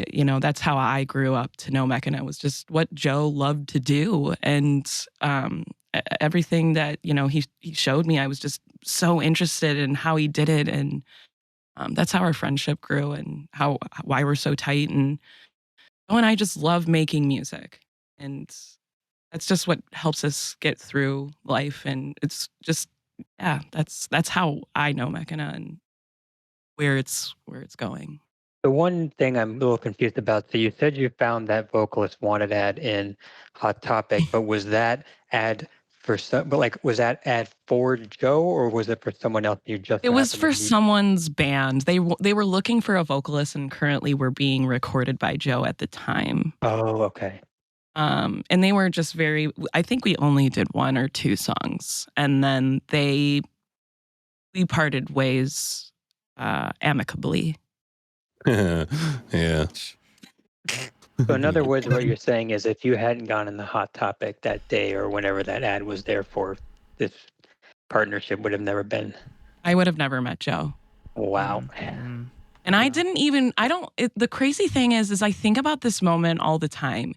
you know, that's how I grew up to know Mechina, was just what Joe loved to do. And everything that, you know, he showed me, I was just so interested in how he did it. And that's how our friendship grew and why we're so tight. And Joe and I just love making music. And that's just what helps us get through life. And it's just, yeah, that's how I know Mechina and where it's going. The one thing I'm a little confused about, so you said you found that vocalist wanted ad in Hot Topic, but was that ad for was that ad for Joe or was it for someone else you just It so was happened for to meet? someone's band. They were looking for a vocalist and currently were being recorded by Joe at the time. Oh, okay. And they were just I think we only did 1 or 2 songs, and then we parted ways amicably. Yeah. So in other words, what you're saying is if you hadn't gone in the Hot Topic that day or whenever that ad was there for, this partnership would have never been. I would have never met Joe. Wow. And I didn't even, the crazy thing is I think about this moment all the time.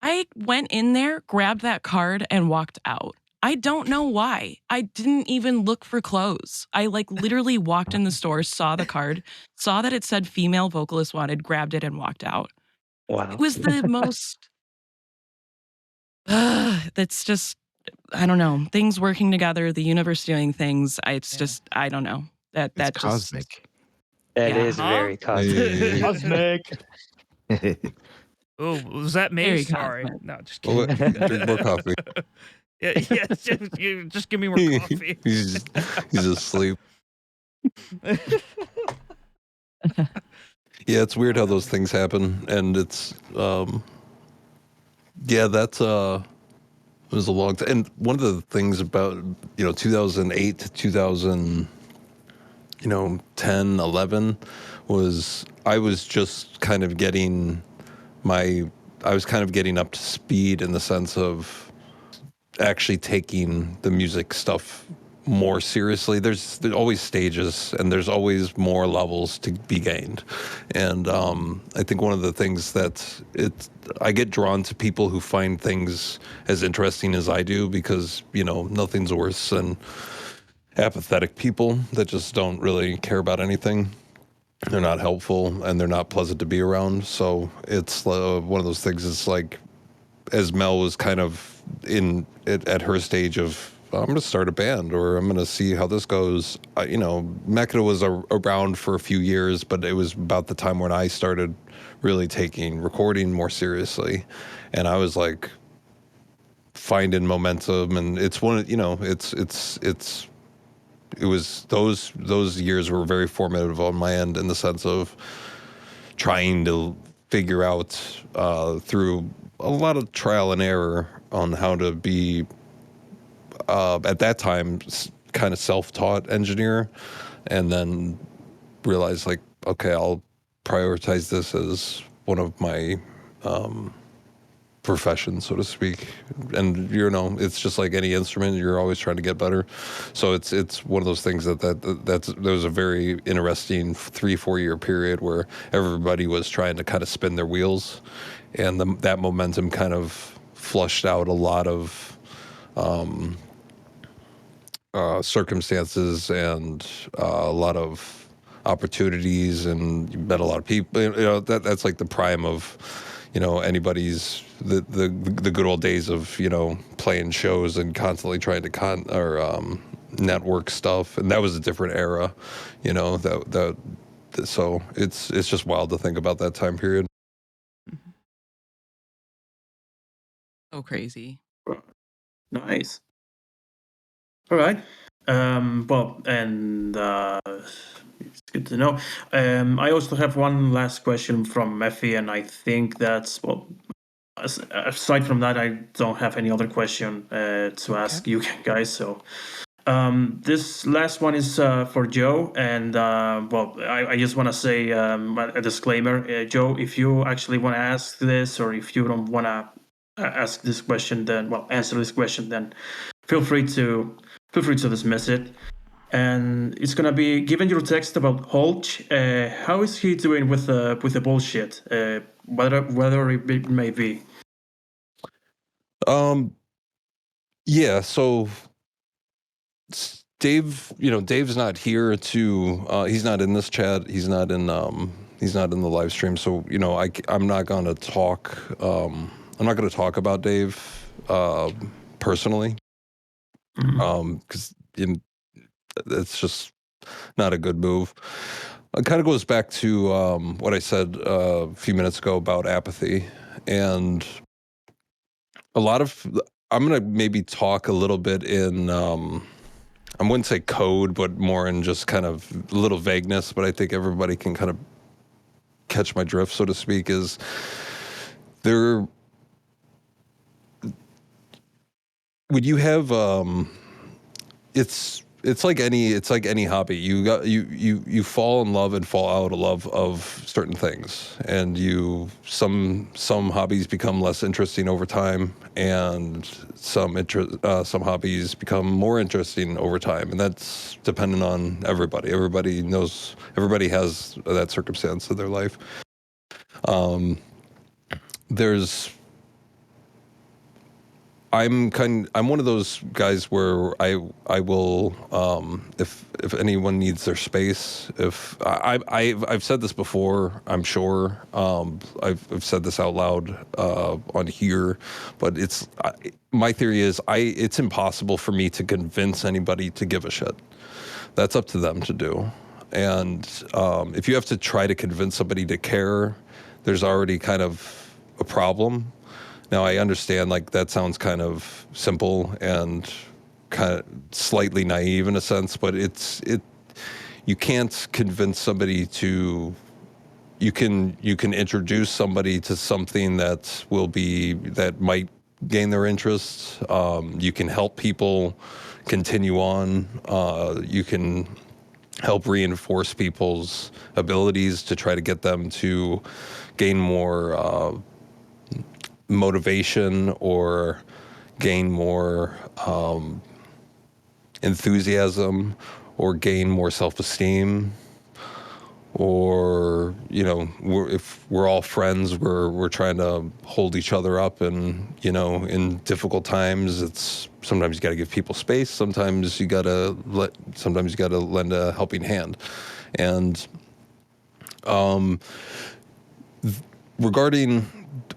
I went in there, grabbed that card, and walked out. I don't know why. I didn't even look for clothes. I literally walked in the store, saw the card, saw that it said female vocalist wanted, grabbed it, and walked out. Wow. It was the most, that's just, I don't know, things working together, the universe doing things. It's just, I don't know. It's That cosmic. That is Huh? very cosmic. Cosmic. Oh, was that me? Very Sorry. cosmic. No, just Well, kidding. drink more coffee. Yeah, just give me more coffee. he's asleep. Yeah, it's weird how those things happen, and it's yeah, that's it was a long time. And one of the things about 2008 to 2000, 10, 11 was I was just kind of getting up to speed in the sense of actually taking the music stuff more seriously. There's always stages and there's always more levels to be gained. And I think one of the things that I get drawn to people who find things as interesting as I do, because, nothing's worse than apathetic people that just don't really care about anything. They're not helpful and they're not pleasant to be around. So it's one of those things. It's like, as Mel was kind of at her stage of, I'm going to start a band or I'm going to see how this goes. Mechina was around for a few years, but it was about the time when I started really taking recording more seriously. And I was like finding momentum, and it's it was those years were very formative on my end in the sense of trying to figure out through a lot of trial and error on how to be at that time kind of self-taught engineer, and then realize like, okay, I'll prioritize this as one of my profession, so to speak. And it's just like any instrument, you're always trying to get better. So it's one of those things there was a very interesting 3-4 year period where everybody was trying to kind of spin their wheels, and that momentum kind of flushed out a lot of circumstances and a lot of opportunities, and you met a lot of people. That's like the prime of anybody's the good old days of playing shows and constantly trying to network stuff, and that was a different era. So it's just wild to think about that time period. So crazy. Nice. All right. Well, and it's good to know. I also have one last question from Mephi, and I think that's, well, aside from that, I don't have any other question to ask you guys. So this last one is for Joe, and well, I just want to say a disclaimer, Joe. If you actually want to ask this, or if you don't want to ask this question, then, well, answer this question, then feel free to dismiss it. And it's gonna be, given your text about Holch, how is he doing with the bullshit, whether it may be. Yeah, so Dave, Dave's not here to he's not in this chat. He's not in the live stream. So, I'm not going to talk about Dave personally. Cuz it's just not a good move. It kind of goes back to what I said a few minutes ago about apathy, and I'm going to maybe talk a little bit in I wouldn't say code, but more in just kind of a little vagueness, but I think everybody can kind of catch my drift, so to speak, is there, would you have, it's like any hobby. You fall in love and fall out of love of certain things, and some hobbies become less interesting over time, and some hobbies become more interesting over time, and that's dependent on everybody. Everybody has that circumstance of their life. I'm one of those guys where I will if anyone needs their space, if I've said this before, I'm sure I've said this out loud on here, but my theory is it's impossible for me to convince anybody to give a shit. That's up to them to do. And if you have to try to convince somebody to care, there's already kind of a problem. Now, I understand, like, that sounds kind of simple and kind of slightly naive in a sense, but you can't convince somebody to. You can introduce somebody to something that might gain their interest. You can help people continue on. You can help reinforce people's abilities to try to get them to gain more motivation or gain more enthusiasm or gain more self-esteem, or if we're all friends, we're trying to hold each other up, and in difficult times, it's sometimes you got to give people space, sometimes you got to lend a helping hand. And regarding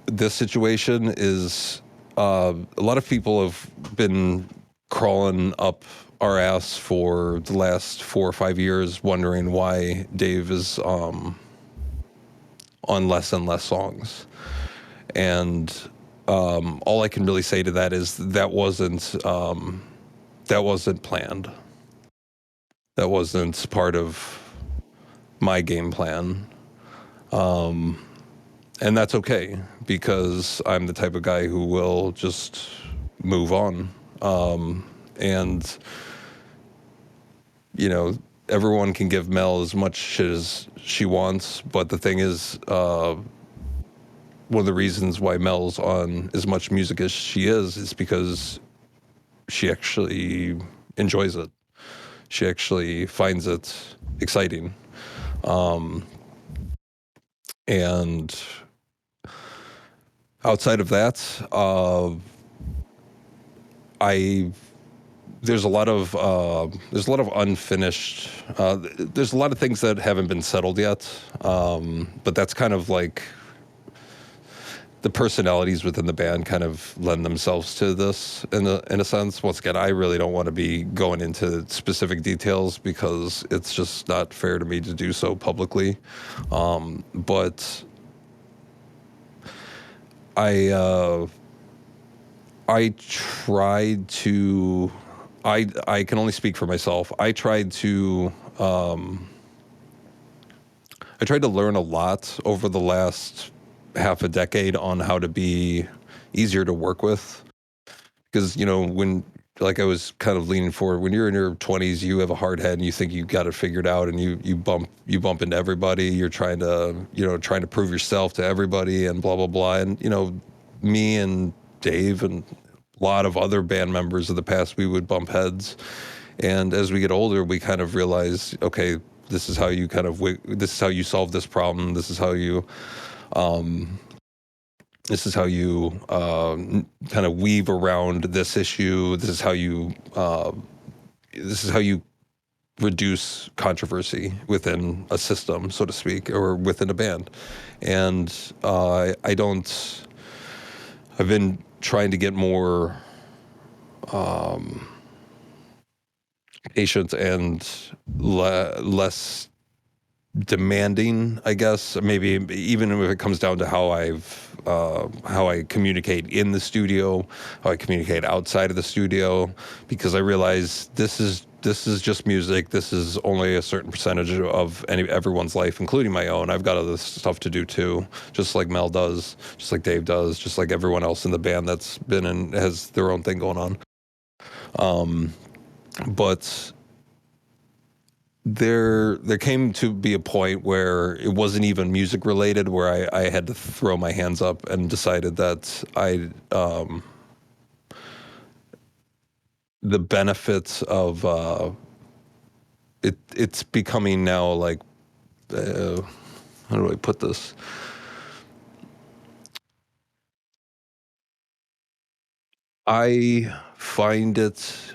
this situation is a lot of people have been crawling up our ass for the last 4 or 5 years, wondering why Dave is on less and less songs. And all I can really say to that is that wasn't planned. That wasn't part of my game plan. And that's okay, because I'm the type of guy who will just move on. And, everyone can give Mel as much shit as she wants, but the thing is, one of the reasons why Mel's on as much music as she is because she actually enjoys it. She actually finds it exciting. And outside of that, there's a lot of unfinished. There's a lot of things that haven't been settled yet, but that's kind of like the personalities within the band kind of lend themselves to this in a sense. Once again, I really don't want to be going into specific details because it's just not fair to me to do so publicly. But I tried to I can only speak for myself. I tried to learn a lot over the last half a decade on how to be easier to work with. Because, when, like I was kind of leaning forward, when you're in your 20s, you have a hard head and you think you got it figured out, and you bump into everybody. You're trying to prove yourself to everybody and blah, blah, blah. And, me and Dave and a lot of other band members of the past, we would bump heads. And as we get older, we kind of realize, okay, this is how you solve this problem. This is how you kind of weave around this issue. This is how you reduce controversy within a system, so to speak, or within a band. And I've been trying to get more patient and less demanding, I guess. Maybe even if it comes down to how I communicate in the studio, how I communicate outside of the studio, because I realize this is just music. This is only a certain percentage of everyone's life, including my own. I've got other stuff to do too, just like Mel does, just like Dave does, just like everyone else in the band that's has their own thing going on. But there came to be a point where it wasn't even music related, where I had to throw my hands up and decided that the benefits of it's becoming now like, how do I put this? I find it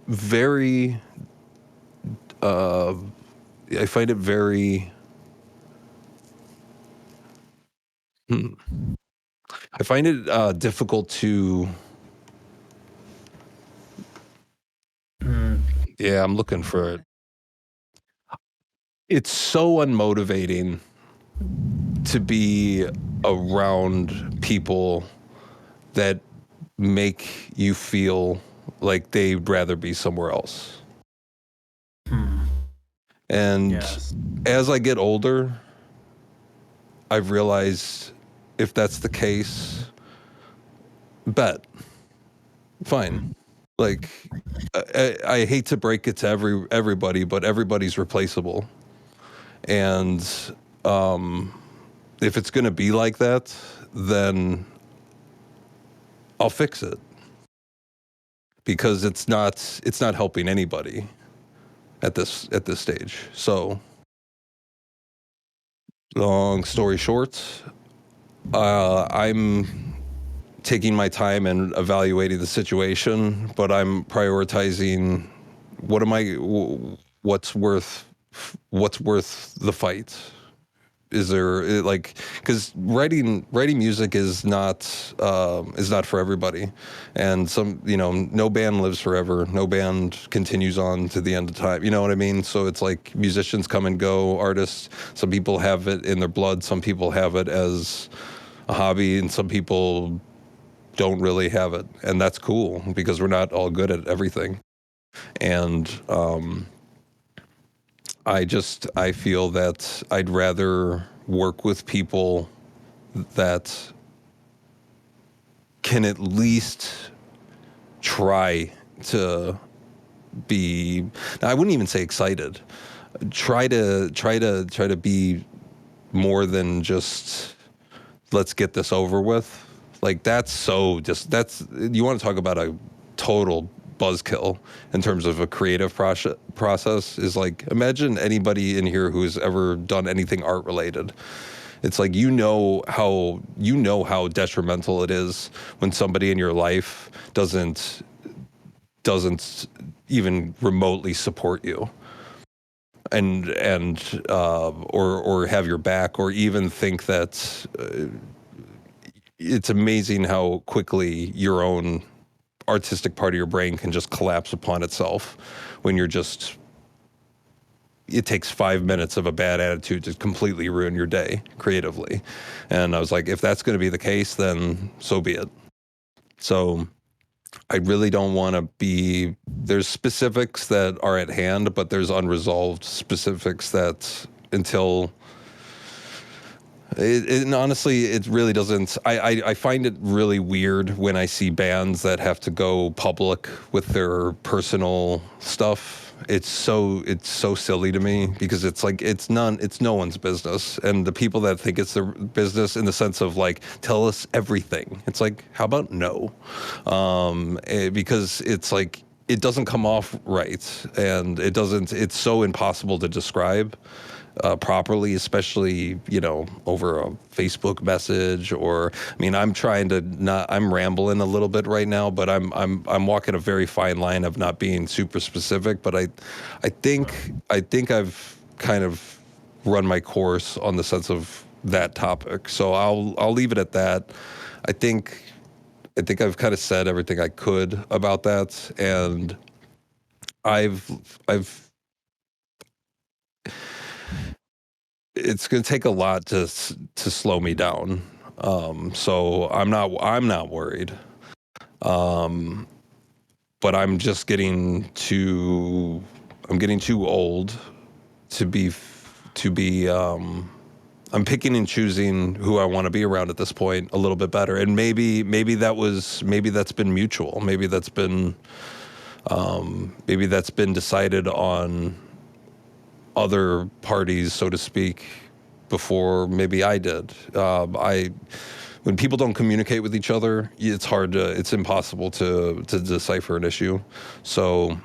very I find it very I find it difficult to yeah, I'm looking for it. It's so unmotivating to be around people that make you feel like they'd rather be somewhere else. And Yes. as I get older, I've realized if that's the case, fine. Like, I hate to break it to everybody, but everybody's replaceable. And if it's going to be like that, then I'll fix it, because it's not helping anybody at this stage. So, long story short, I'm taking my time and evaluating the situation, but I'm prioritizing what's worth the fight. Is there, like, because writing music is not for everybody, and no band lives forever. No band continues on to the end of time. You know what I mean? So it's like musicians come and go, artists. Some people have it in their blood. Some people have it as a hobby, and some people don't really have it, and that's cool, because we're not all good at everything. And I feel that I'd rather work with people that can at least try to be, I wouldn't even say excited, try to be more than just, let's get this over with. Like, you want to talk about a total buzzkill in terms of a creative process, is like, imagine anybody in here who's ever done anything art related. It's like, how detrimental it is when somebody in your life doesn't even remotely support you, and or have your back, or even think that it's amazing how quickly your own artistic part of your brain can just collapse upon itself when it takes 5 minutes of a bad attitude to completely ruin your day creatively. And I was like, if that's going to be the case, then so be it. So I really don't want to be. There's specifics that are at hand, but there's unresolved specifics that until. And honestly, it really doesn't. I find it really weird when I see bands that have to go public with their personal stuff. It's so silly to me because it's like it's no one's business, and the people that think it's their business in the sense of like tell us everything. It's like how about no, because it's like it doesn't come off right, and it doesn't. It's so impossible to describe. Properly, especially over a Facebook message or I mean I'm trying to not I'm rambling a little bit right now, but I'm walking a very fine line of not being super specific, but I think I've kind of run my course on the sense of that topic, so I'll leave it at that. I think I've kind of said everything I could about that, and I've it's going to take a lot to slow me down. So I'm not worried. But I'm just getting too old to be I'm picking and choosing who I want to be around at this point a little bit better. And maybe that's been mutual. Maybe that's been decided on other parties, so to speak, before maybe I did. When people don't communicate with each other, it's impossible to decipher an issue. So,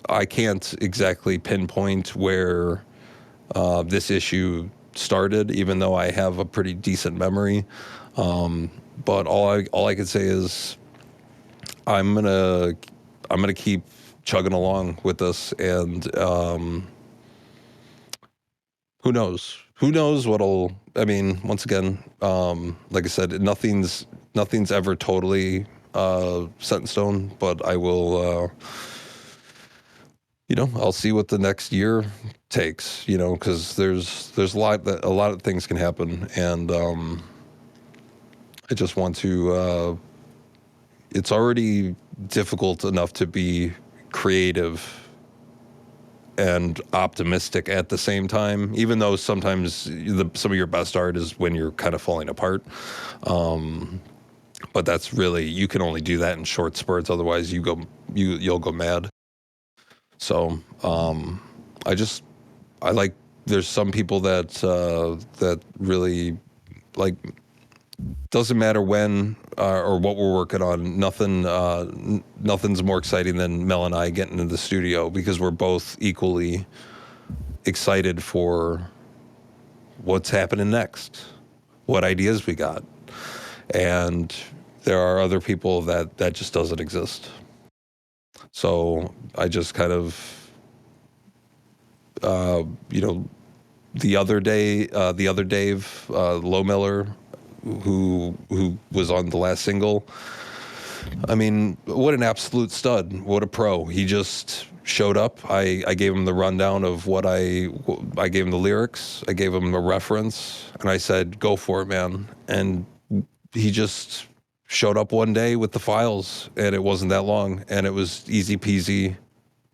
I can't exactly pinpoint where this issue started, even though I have a pretty decent memory. But all I can say is I'm gonna keep chugging along with this, and who knows? Who knows what'll? I mean, once again, like I said, nothing's ever totally set in stone. But I will, I'll see what the next year takes. Because there's a lot of things can happen, and I just want to. It's already difficult enough to be creative and optimistic at the same time, even though sometimes some of your best art is when you're kind of falling apart. But that's really, you can only do that in short spurts. Otherwise you'll go mad. So, there's some people that really like, doesn't matter when or what we're working on. Nothing's more exciting than Mel and I getting into the studio because we're both equally excited for what's happening next, what ideas we got, and there are other people that just doesn't exist. So I just kind of, the other Dave Low Miller, who was on the last single. I mean, what an absolute stud. What a pro. He just showed up. I gave him the rundown of what I gave him the lyrics. I gave him a reference, and I said, go for it, man. And he just showed up one day with the files, and it wasn't that long, and it was easy peasy.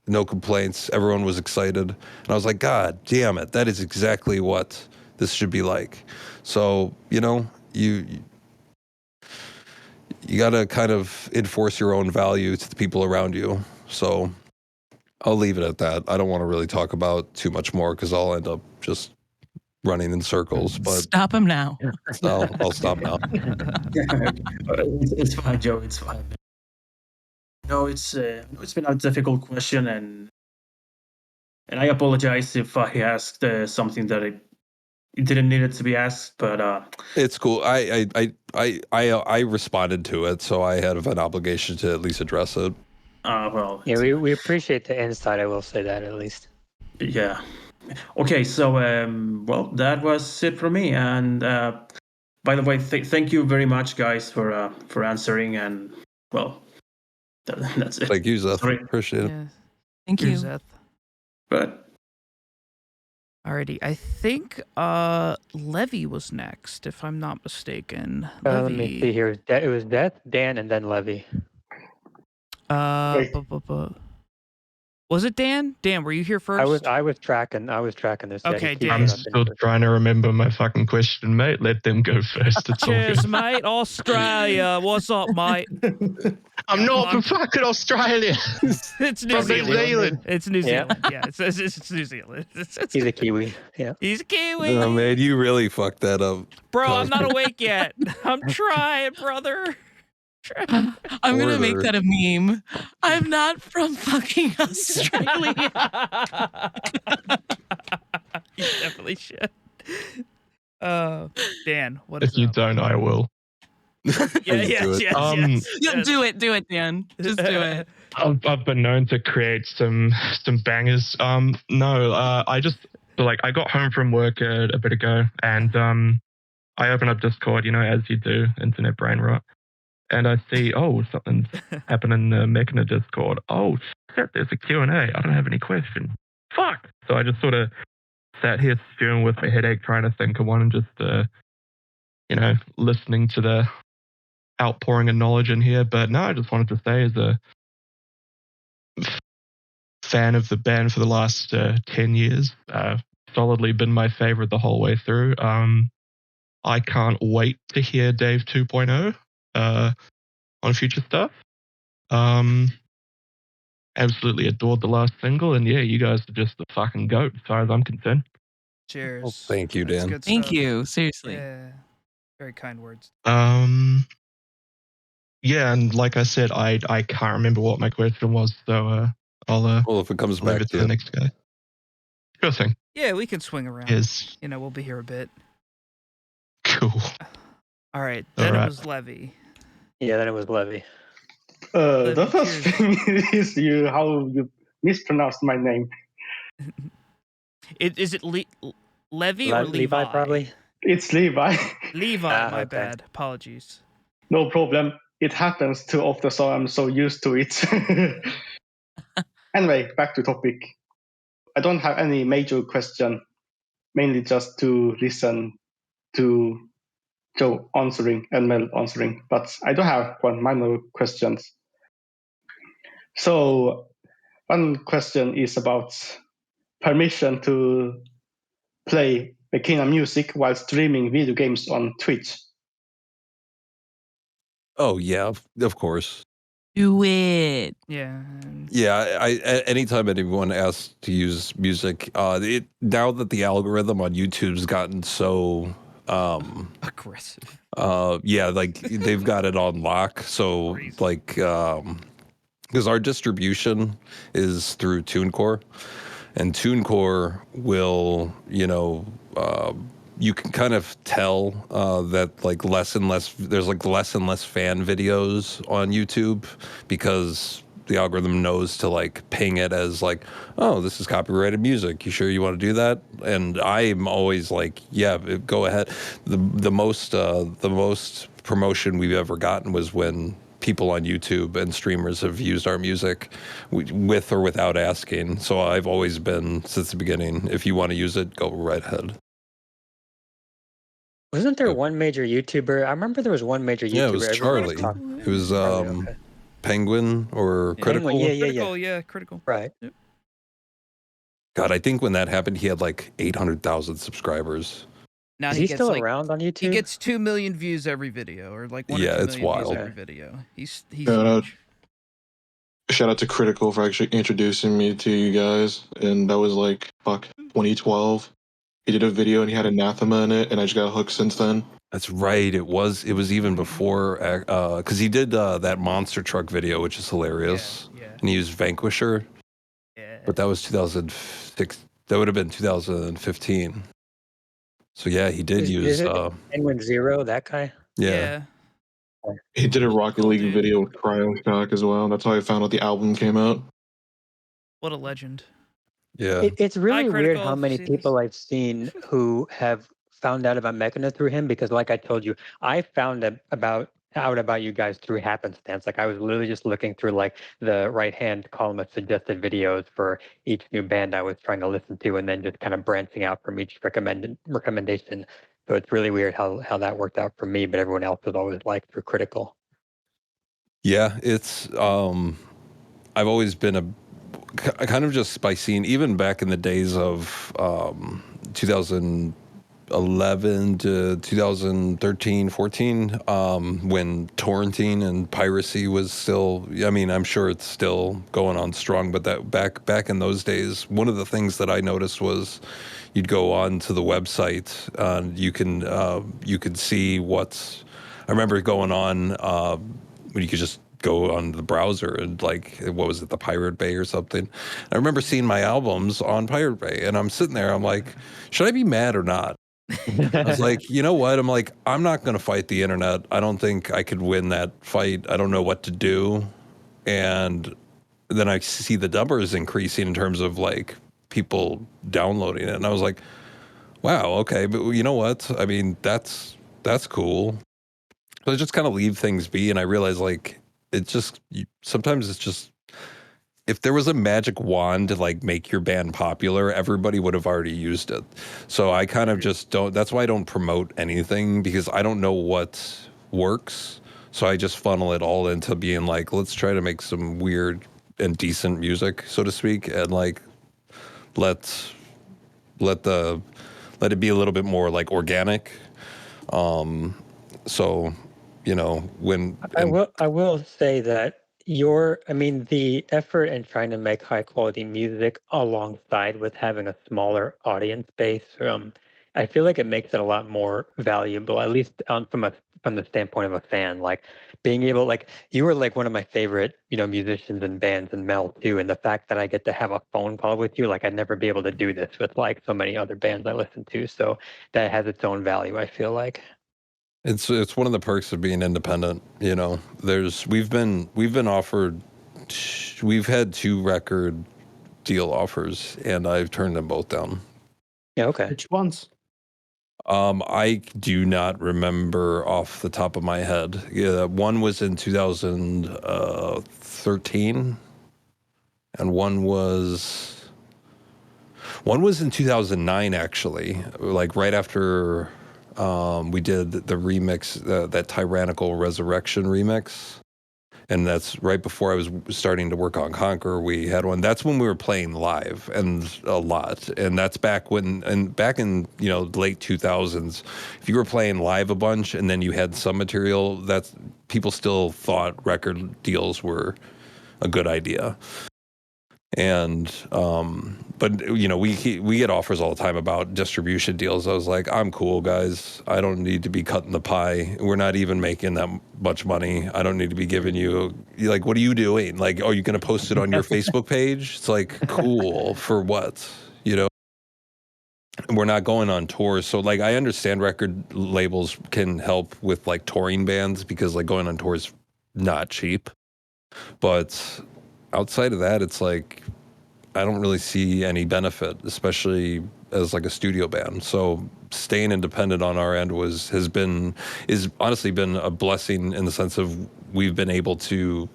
No complaints. Everyone was excited. And I was like, God damn it. That is exactly what this should be like. So, you got to kind of enforce your own value to the people around you. So I'll leave it at that. I don't want to really talk about too much more because I'll end up just running in circles. But Stop him now. I'll stop now. It's fine, Joe. It's fine. No, it's been a difficult question, and I apologize if I asked something that it didn't need it to be asked, but it's cool. I responded to it, so I had an obligation to at least address it. Well, Yeah, we appreciate the insight. I will say that at least. Yeah. Okay, so well, that was it for me. And by the way, thank you very much, guys, for answering. And well, that's it. Thank you, Zeth. Sorry. Appreciate it. Yeah. Thank you. Zeth. But Alrighty, I think Levy was next, if I'm not mistaken. Let me see here. It was Death, Dan, and then Levy. Wait. Was it Dan? Dan, were you here first? I was tracking this. Okay, yeah, he keeps Dan. I'm it up in still first. trying to remember my fucking question, mate. Let them go first. It's all Cheers, good. mate. Australia. What's up, mate? I'm Yeah, not fun. from fucking Australia. It's New From New Zealand. Zealand. It's New Yeah. Zealand. Yeah, it's New Zealand. He's a Kiwi. Yeah. He's a Kiwi. Oh, man, you really fucked that up. Bro, I'm not awake yet. I'm trying, brother. I'm gonna make Order. that a meme. I'm not from fucking Australia. You definitely should. Dan, what If is you up? don't, I will. Yeah, Please yes, do it. yes, Um, yes. Do it, Dan. Just do it. I've been known to create some bangers. No, I just I got home from work a bit ago, and I open up Discord, as you do, internet brain rot, and I see something's happening in the Mechina Discord. Oh shit, there's a Q&A. I don't have any questions. Fuck. So I just sort of sat here stewing with my headache, trying to think of one, and just listening to the outpouring of knowledge in here. But no, I just wanted to say, as a fan of the band for the last 10 years, solidly been my favorite the whole way through. I can't wait to hear Dave 2.0 on future stuff. Absolutely adored the last single, and yeah, you guys are just the fucking goat as far as I'm concerned. Cheers. Well, thank you, That's Dan. good Thank stuff. you. Seriously. Yeah. Very kind words. Yeah, and like I said, I can't remember what my question was, so I'll Well, if it comes leave back it to to the next guy. Sure thing. Yeah, we can swing around. Yes. We'll be here a bit. Cool. All right. Then All it right. was Levy. Yeah, then it was Levy. The first thing is how you mispronounced my name. Is it Levy or Levi? Levi, probably. It's Levi. Levi, my okay. bad. Apologies. No problem. It happens too often, so I'm so used to it. Anyway, back to topic. I don't have any major question, mainly just to listen to Joe answering and Mel answering. But I do have one minor questions. So one question is about permission to play Mechina music while streaming video games on Twitch. Oh, yeah, of course. Do it. Yeah. Yeah, anytime anyone asks to use music, now that the algorithm on YouTube's gotten so aggressive. Yeah, they've got it on lock. So Crazy. because our distribution is through TuneCore, and TuneCore will, you can kind of tell that less and less fan videos on YouTube, because the algorithm knows to ping it as oh, this is copyrighted music. You sure you want to do that? And I'm always yeah, go ahead. The most promotion we've ever gotten was when people on YouTube and streamers have used our music with or without asking. So I've always been, since the beginning, if you want to use it, go right ahead. Wasn't there one major YouTuber? I remember there was one major YouTuber. Yeah, it was everyone was Charlie. talking- It was Charlie, okay. Penguin or Critical. Penguin, yeah. Critical, yeah, Critical. Right. Yep. God, I think when that happened, he had 800,000 subscribers. Now Is he he gets still around on YouTube? He gets 2 million views every video, or 1 Yeah, or 2 it's million views wild. every video. He's Yeah, huge. Shout out to Critical for actually introducing me to you guys, and that was 2012. He did a video and he had Anathema in it, and I just got hooked since then. That's right. It was even before, because he did that monster truck video, which is hilarious. Yeah. And he used Vanquisher. Yeah. But that was 2006. That would have been 2015. So yeah, he did use. Is it Penguin Zero, that guy? Yeah. He did a Rocket Cool, League dude. video with Cryoshock as well. That's how I found out the album came out. What a legend. Yeah. It's really Hi, weird Critical, how if you many see people I've seen who have found out about Mechina through him, because like I told you, I found out about you guys through happenstance. I was literally just looking through the right-hand column of suggested videos for each new band I was trying to listen to, and then just kind of branching out from each recommendation. So it's really weird how that worked out for me, but everyone else was always through Critical. Yeah, it's I've always been kind of just by seeing, even back in the days of 2011 to 2013, 14, when torrenting and piracy was still, I mean, I'm sure it's still going on strong, but that back in those days, one of the things that I noticed was you'd go on to the website, you could see what's, I remember going on when you could just go on the browser and like, what was it, the Pirate Bay or something. I remember seeing my albums on Pirate Bay, and I'm sitting there, I'm like, should I be mad or not? I was like, you know what? I'm like, I'm not going to fight the internet. I don't think I could win that fight. I don't know what to do. And then I see the numbers increasing in terms of like people downloading it. And I was like, wow, okay. But you know what? I mean, that's cool. So I just kind of leave things be. And I realize like, sometimes it's just, if there was a magic wand to like make your band popular, everybody would have already used it. So I kind of just don't, that's why I don't promote anything, because I don't know what works. So I just funnel it all into being like, let's try to make some weird and decent music, so to speak. And like, let it be a little bit more like organic. So, you know, I will say that the effort in trying to make high quality music alongside with having a smaller audience base, I feel like it makes it a lot more valuable, at least from the standpoint of a fan. Like being able, like you were like one of my favorite, musicians and bands and Mel too. And the fact that I get to have a phone call with you, like I'd never be able to do this with like so many other bands I listen to. So that has its own value, I feel like. It's one of the perks of being independent. You know, we've been offered, we've had 2 record deal offers, and I've turned them both down. Yeah, okay. Which ones? I do not remember off the top of my head. Yeah, one was in 2013, and one was in 2009, actually, like right after we did the remix, that Tyrannical Resurrection remix. And that's right before I was starting to work on Conquer. We had one. That's when we were playing live, and a lot. And that's back in the late 2000s. If you were playing live a bunch and then you had some material, that's, people still thought record deals were a good idea. And but we get offers all the time about distribution deals. I was like, I'm cool, guys. I don't need to be cutting the pie. We're not even making that much money. I don't need to be giving you, like, what are you doing? Like, are you going to post it on your Facebook page? It's like, cool, for what? We're not going on tours. So like, I understand record labels can help with like touring bands, because like going on tours not cheap. But outside of that, it's like, I don't really see any benefit, especially as like a studio band. So staying independent on our end is honestly been a blessing, in the sense of we've been able to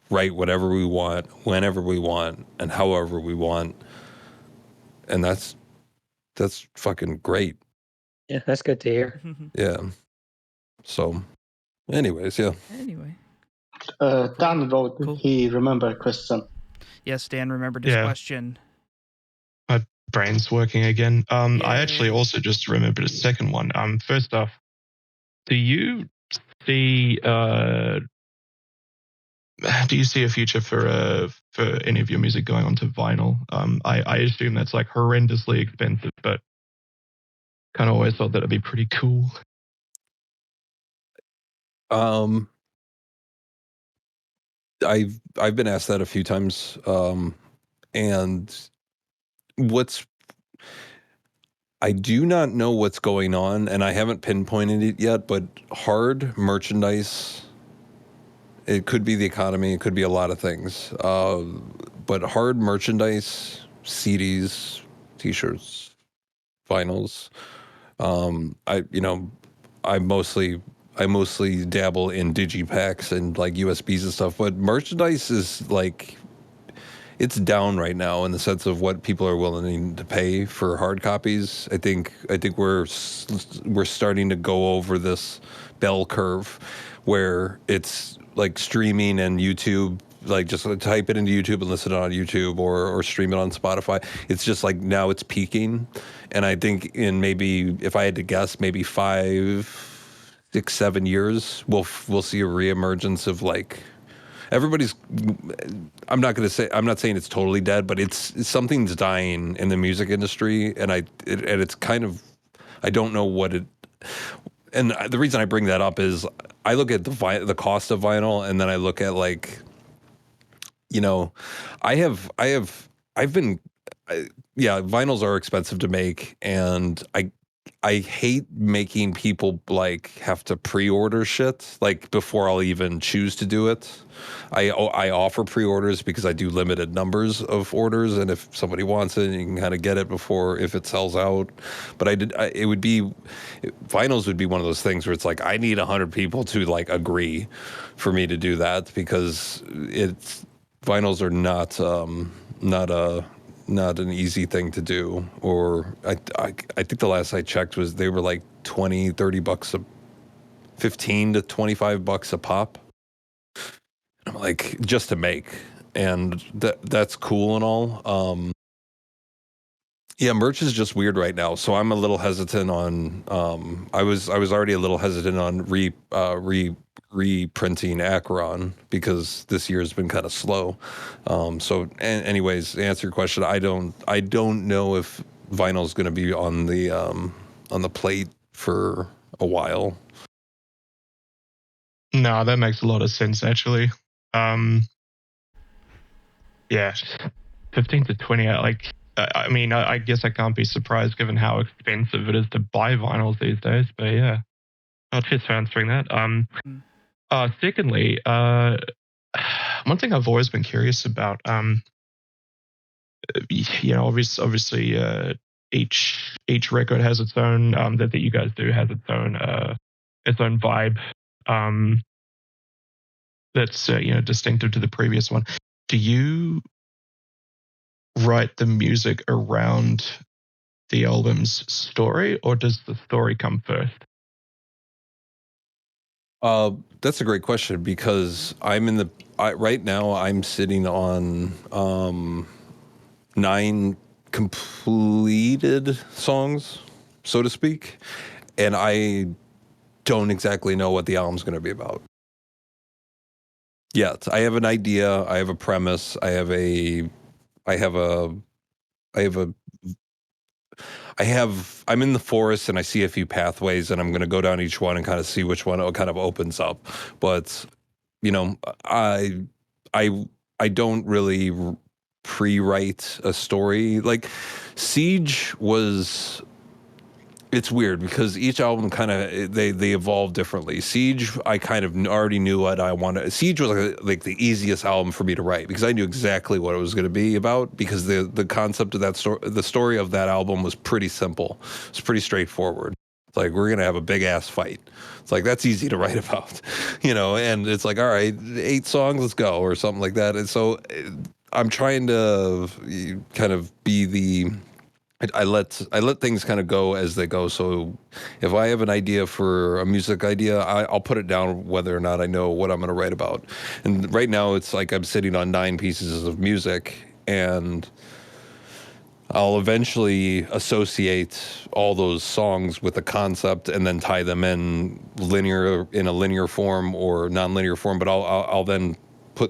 write whatever we want, whenever we want, and however we want. And that's fucking great. Yeah, that's good to hear. Yeah. So anyways, yeah. Anyway. Dan wrote, Cool. he remembered a question. Yes, Dan remembered his question. My brain's working again. Yay. I actually also just remembered a second one. First off, do you see a future for any of your music going onto vinyl? I assume that's like horrendously expensive, but kind of always thought that'd be pretty cool. I've been asked that a few times, and I do not know what's going on, and I haven't pinpointed it yet, but hard merchandise, it could be the economy, it could be a lot of things, but hard merchandise, CDs, t-shirts, vinyls, I mostly dabble in digipacks and like USBs and stuff, but merchandise is like, it's down right now in the sense of what people are willing to pay for hard copies. I think we're starting to go over this bell curve where it's like streaming and YouTube like just type it into YouTube and listen on YouTube or stream it on Spotify. It's just like now it's peaking, and I think in maybe, if I had to guess, maybe 5, 6, 7 years, we'll see a reemergence of like everybody's. I'm not saying it's totally dead, but it's something's dying in the music industry, and it's kind of, I don't know what it. And the reason I bring that up is I look at the cost of vinyl, and then I look at like, you know, I've been, yeah, vinyls are expensive to make, and I hate making people like have to pre-order shit like before I'll even choose to do it. I offer pre-orders because I do limited numbers of orders, and if somebody wants it, you can kind of get it before if it sells out. But vinyls would be one of those things where it's like I need 100 people to like agree for me to do that, because vinyls are not an easy thing to do. Or I think the last I checked was they were like $20-$30 $15 to $25 a pop. I'm like, just to make, and that's cool and all. Yeah, merch is just weird right now, so I'm a little hesitant on. I was already a little hesitant on reprinting Acheron because this year has been kind of slow. Anyways, to answer your question, I don't know if vinyl is going to be on the plate for a while. No, that makes a lot of sense actually. Yeah, 15 to 20. I mean, I guess I can't be surprised given how expensive it is to buy vinyls these days. But yeah, cheers for answering that. Secondly, one thing I've always been curious about, obviously, each record has its own that you guys do has its own vibe. That's distinctive to the previous one. Do you write the music around the album's story, or does the story come first? That's a great question, because right now I'm sitting on 9 completed songs, so to speak, and I don't exactly know what the album's going to be about. Yet I have an idea, I have a premise, I'm in the forest and I see a few pathways, and I'm going to go down each one and kind of see which one kind of opens up. But, I don't really pre-write a story. Like Siege was, it's weird because each album kind of, they evolve differently. Siege, I kind of already knew what I wanted. Siege was like the easiest album for me to write because I knew exactly what it was going to be about, because the concept of that story, the story of that album was pretty simple. It's pretty straightforward. It's like, we're going to have a big ass fight. It's like, that's easy to write about, and it's like, all right, 8 songs, let's go, or something like that. And so I'm trying to kind of be I let things kind of go as they go. So if I have an idea for a music idea, I'll put it down whether or not I know what I'm going to write about. And right now it's like I'm sitting on 9 pieces of music, and I'll eventually associate all those songs with a concept and then tie them in a linear form or non-linear form. But I'll then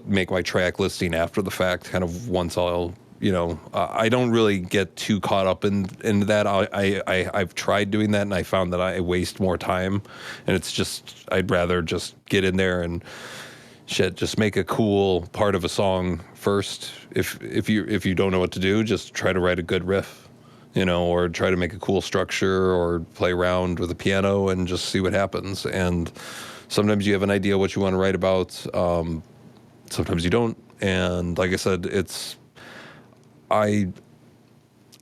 make my track listing after the fact, kind of once I don't really get too caught up in that. I've tried doing that, and I found that I waste more time, and it's just, I'd rather just get in there and just make a cool part of a song first. If you don't know what to do, just try to write a good riff, or try to make a cool structure, or play around with the piano and just see what happens. And sometimes you have an idea what you want to write about. Sometimes you don't. And like I said, I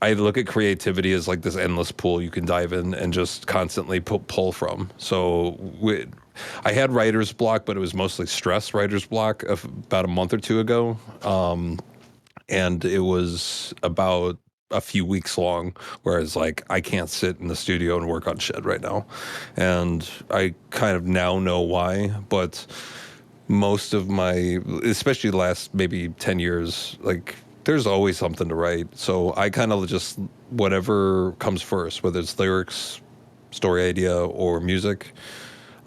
look at creativity as like this endless pool you can dive in and just constantly pull from. So I had writer's block, but it was mostly stress writer's block about a month or 2 ago. And it was about a few weeks long, whereas like I can't sit in the studio and work on shit right now. And I kind of now know why, but most of my, especially the last maybe 10 years, like there's always something to write. So I kind of just, whatever comes first, whether it's lyrics, story idea, or music,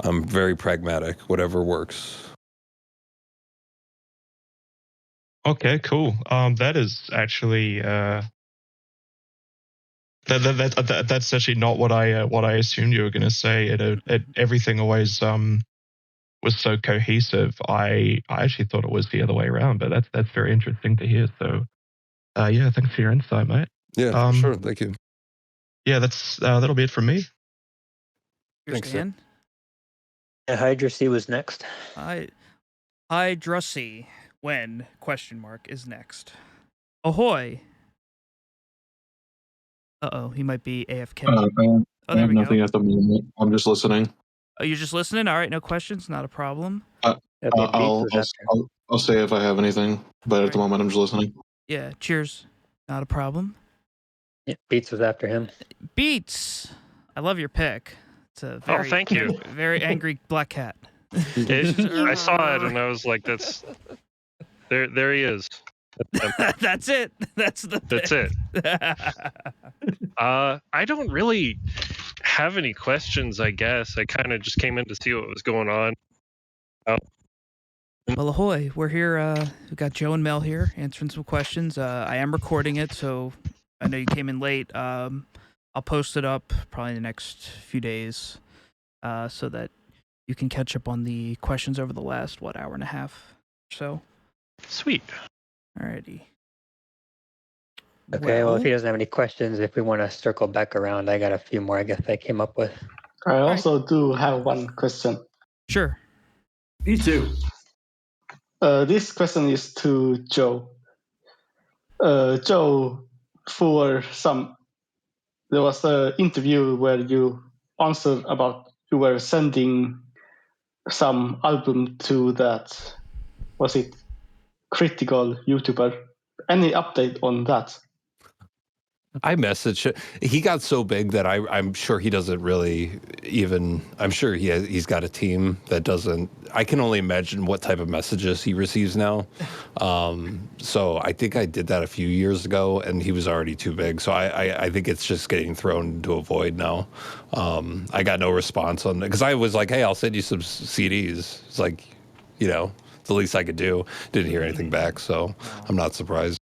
I'm very pragmatic, whatever works. Okay, cool. That is actually that's actually not what I assumed you were going to say. Everything always was so cohesive. I actually thought it was the other way around, but that's very interesting to hear. So, yeah, thanks for your insight, mate. Yeah, sure. Thank you. Yeah, that'll be it from me. Thanks, Stan. Hydracy was next. Hydracy, when, ? Is next. Ahoy! Uh-oh, he might be AFK. I have nothing at the moment. I'm just listening. Oh, you're just listening? All right, no questions, not a problem. I'll say if I have anything, but at the moment I'm just listening. Yeah, cheers. Not a problem. Yeah, Beats was after him. Beats! I love your pick. It's a very, thank you. very angry black cat. I saw it and I was like, "That's there he is." That's it. That's it. I don't really have any questions. I guess I kind of just came in to see what was going on. Well, ahoy! We're here. We got Joe and Mel here answering some questions. I am recording it, so I know you came in late. I'll post it up probably in the next few days, so that you can catch up on the questions over the last hour and a half or so. Sweet. Alrighty. Okay, well, if he doesn't have any questions, if we want to circle back around, I got a few more I guess I came up with. I also do have one question. Sure. Me too. This question is to Joe. Joe, there was an interview where you answered about you were sending some album to that, was it critical YouTuber? Any update on that? I messaged him. He got so big that I'm sure he doesn't really even. I'm sure he's got a team that doesn't. I can only imagine what type of messages he receives now. So I think I did that a few years ago, and he was already too big. So I think it's just getting thrown into a void now. I got no response on it because I was like, "Hey, I'll send you some CDs." It's like, it's the least I could do. Didn't hear anything back, so I'm not surprised.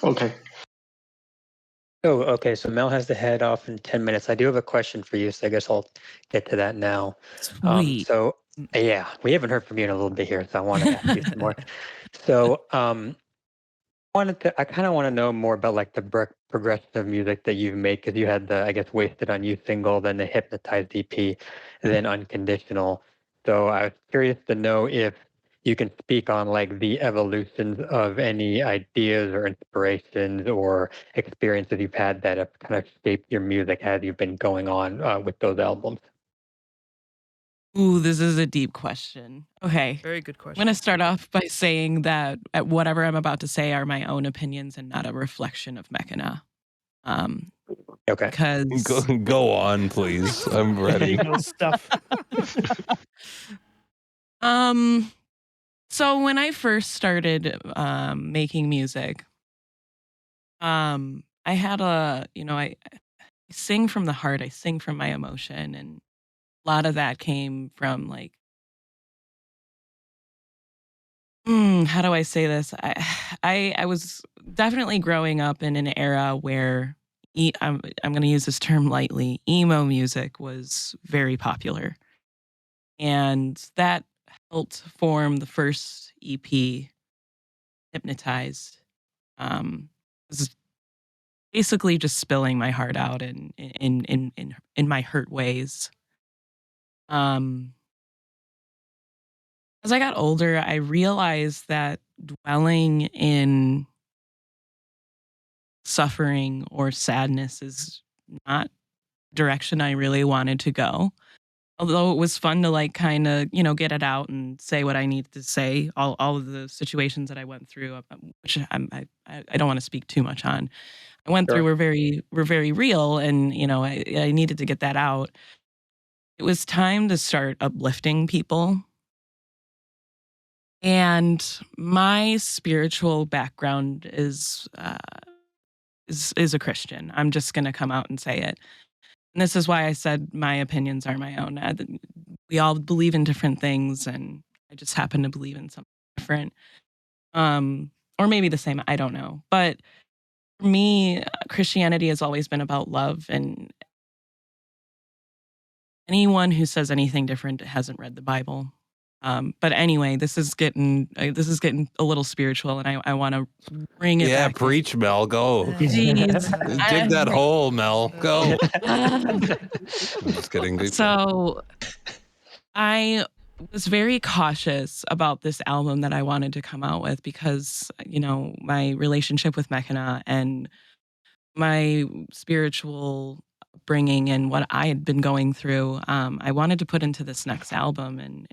Okay. Oh, okay. So Mel has to head off in 10 minutes. I do have a question for you, so I guess I'll get to that now. Sweet. So, yeah, we haven't heard from you in a little bit here, so I want to ask you some more. So, I kind of want to know more about like the progressive music that you've made, because you had the, I guess, Wasted on You single, then the Hypnotized EP, and then Unconditional. So I was curious to know if you can speak on like the evolutions of any ideas or inspirations or experiences you've had that have kind of shaped your music as you've been going on with those albums. Ooh, this is a deep question. Okay. Very good question. I'm going to start off by saying that whatever I'm about to say are my own opinions and not a reflection of Mechina. Okay. Because go on, please. I'm ready. Stuff. So when I first started making music, I had I sing from the heart. I sing from my emotion, and a lot of that came from like, how do I say this? I was definitely growing up in an era where I'm going to use this term lightly. Emo music was very popular, and that helped form the first EP, Hypnotized. This is basically just spilling my heart out in my hurt ways. As I got older, I realized that dwelling in suffering or sadness is not the direction I really wanted to go. Although it was fun to like kind of, get it out and say what I needed to say, all of the situations that I went through, which I don't want to speak too much on. I went through were very real, and I needed to get that out. it was time to start uplifting people. And my spiritual background is a Christian. I'm just going to come out and say it. And this is why I said my opinions are my own. We all believe in different things, and I just happen to believe in something different. Or maybe the same, I don't know. But for me, Christianity has always been about love, and anyone who says anything different hasn't read the Bible. But anyway, this is getting a little spiritual, and I want to bring it back. Preach, Mel. Go. Jeez. Dig that hole, Mel. Go. I'm just kidding. So I was very cautious about this album that I wanted to come out with because, my relationship with Mechina and my spiritual bringing and what I had been going through, I wanted to put into this next album and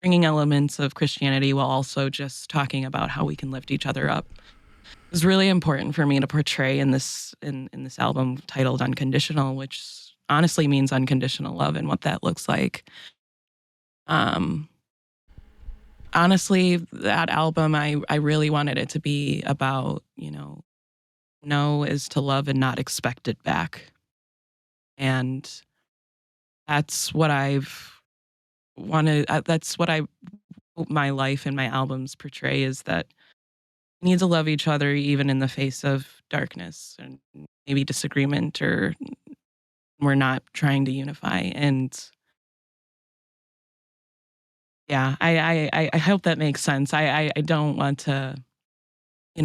bringing elements of Christianity while also just talking about how we can lift each other up. It was really important for me to portray in this album titled Unconditional, which honestly means unconditional love and what that looks like. Honestly, that album, I really wanted it to be about, know is to love and not expect it back. And that's what I've wanted. That's what I hope my life and my albums portray, is that we need to love each other even in the face of darkness and maybe disagreement, or we're not trying to unify. And yeah, I hope that makes sense. I don't want to,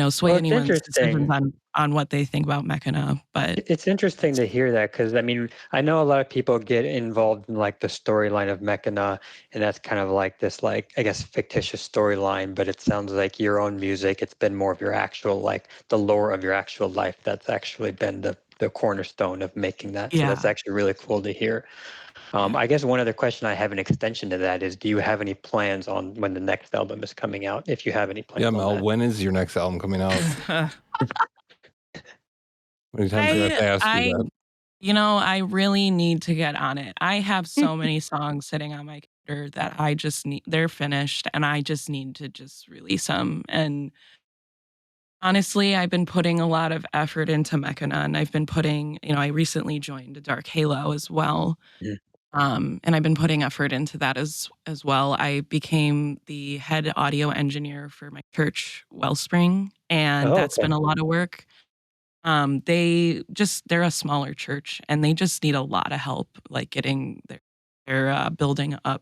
sway Well, it's anyone's decisions interesting. on what they think about Mechina, but It's interesting to hear that, because I mean, I know a lot of people get involved in like the storyline of Mechina, and that's kind of like this, like, I guess, fictitious storyline. But it sounds like your own music, it's been more of your actual, like, the lore of your actual life that's actually been the cornerstone of making that. So that's yeah. actually really cool to hear. I guess one other question I have an extension to that is, do you have any plans on when the next album is coming out? If you have any plans Yeah, on Mel, that. when is your next album coming out? Many times do I have to ask you that? I really need to get on it. I have so many songs sitting on my computer that I just need, they're finished, and I just need to just release them. And honestly, I've been putting a lot of effort into Mechina, and I've been putting, I recently joined Dark Halo as well. Yeah. And I've been putting effort into that as well. I became the head audio engineer for my church, Wellspring, and Oh, that's okay. been a lot of work. They're a smaller church, and they just need a lot of help, like getting their building up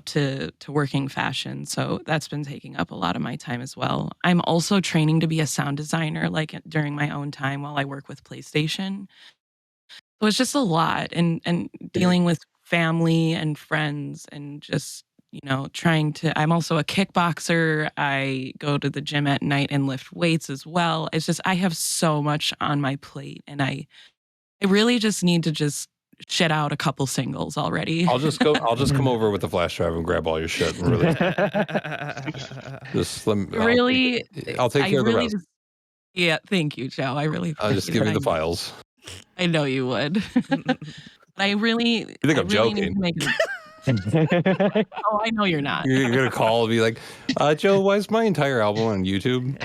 to working fashion. So that's been taking up a lot of my time as well. I'm also training to be a sound designer, like during my own time while I work with PlayStation. So it's just a lot, and dealing with family and friends, and just, trying to, I'm also a kickboxer. I go to the gym at night and lift weights as well. It's just, I have so much on my plate, and I really just need to just shit out a couple singles already. I'll just come over with the flash drive and grab all your shit and really just let me, Really, I'll take I care of the really rest. just, yeah, thank you, Joe. I really I'll just appreciate give it. you the files. I know you would. But I really, You think I'm really need joking? to make it. Oh, I know you're not. You're gonna call and be like, Joe, why is my entire album on YouTube?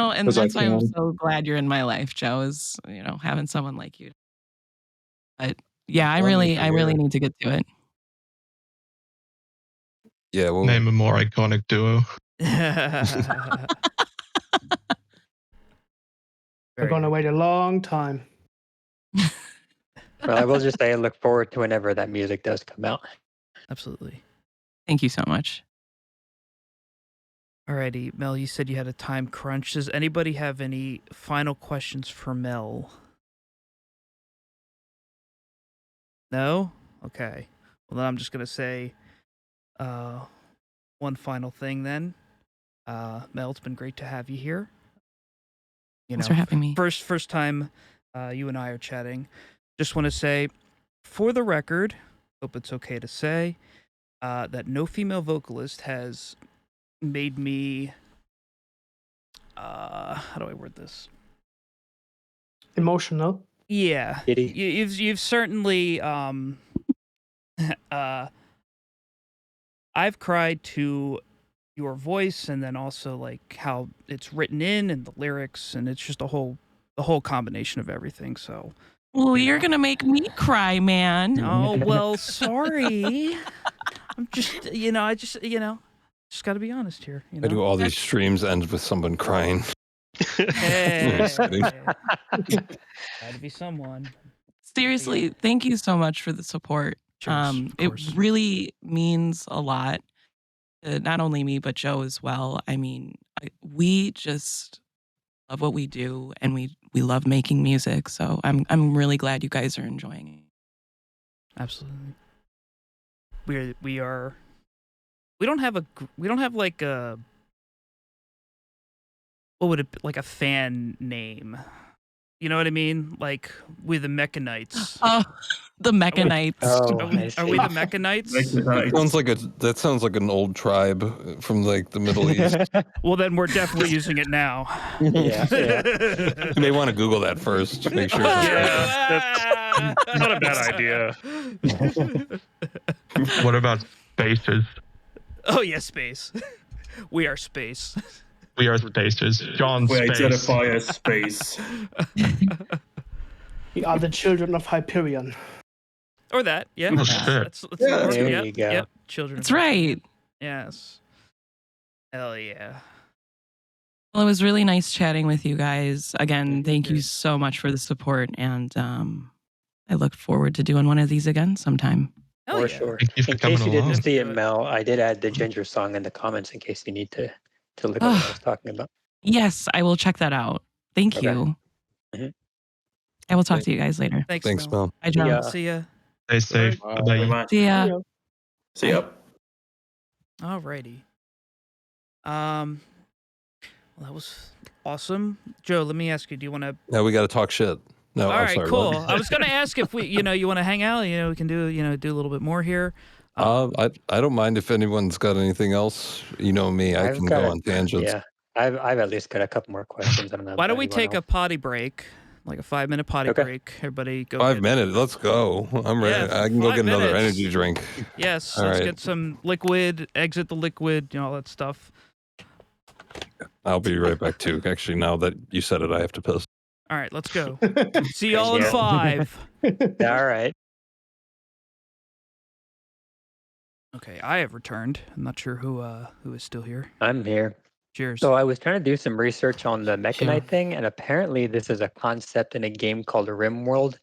And Because I that's why I'm can. so glad you're in my life, Joe, is, having someone like you. But yeah, I really need to get to it. Yeah, well, Name a more iconic duo. We're gonna wait a long time. Well, I will just say I look forward to whenever that music does come out. Absolutely. Thank you so much. Alrighty, Mel, you said you had a time crunch. Does anybody have any final questions for Mel? No? Okay. Well, then I'm just going to say one final thing then. Mel, it's been great to have you here. Thanks for having me. First time you and I are chatting. Just want to say, for the record, hope it's okay to say, that no female vocalist has made me... how do I word this? Emotional. Yeah, Kitty. you've certainly I've cried to your voice, and then also like how it's written in and the lyrics, and it's just the whole combination of everything. So, Well, you're gonna make me cry, man. oh well, sorry. I'm just I just got to be honest here. I do all these streams end with someone crying. Hey, Just kidding. had to be someone. Seriously, thank you so much for the support. Cheers, of It course. really means a lot. Not only me, but Joe as well. I mean, we just love what we do, and we love making music. So I'm really glad you guys are enjoying it. Absolutely. We are. We don't have like a. What would it like a fan name? You know what I mean? Like with the Mechanites. Oh, the Mechanites. Are we the Mechanites? That sounds like an old tribe from like the Middle East. Well, then we're definitely using it now. Yeah. You may want to Google that first to make sure. Yeah, that's not a bad idea. What about spacers? Oh yeah, space. We are space. We are spacers. John We Space. identify as space. We are the children of Hyperion. Or that, yeah. Oh, shit. That's There yep, you go. Yep, children. That's of- right. Yes. Hell yeah. Well, it was really nice chatting with you guys. Again, thank you too. so much for the support, and I look forward to doing one of these again sometime. Hell For yeah. sure. Thank you for In coming case you didn't along. see it, Mel, I did add the Ginger song in the comments in case you need to look at what I was talking about. Yes, I will check that out. Thank Okay. you. Mhm. I will talk to you guys later. Thanks, Thanks, Mel. Mel. Bye, John. Yeah. See ya. Stay safe. Bye-bye. See ya. See ya. Alrighty. Well, that was awesome. Joe, let me ask you, do you want to... Now we got to talk shit. No, All I'm right, sorry. cool. what? I was going to ask if you want to hang out, we can do a little bit more here. I don't mind if anyone's got anything else. You know me, I I've can got go a- on tangents. Yeah, I've at least got a couple more questions. I don't know Why about don't we anyone take a else. potty break, like a 5-minute potty Okay. break? Everybody go. 5 get- minutes. Let's go. I'm ready. Yeah, I can go 5 get another minutes. energy drink. Yes, All let's right. get some liquid, exit the liquid, all that stuff. I'll be right back too. Actually, now that you said it, I have to piss. All right, let's go. See y'all in Yeah. 5. All right. Okay, I have returned. I'm not sure who is still here. I'm here. Cheers. So I was trying to do some research on the Mechanite thing, and apparently this is a concept in a game called RimWorld.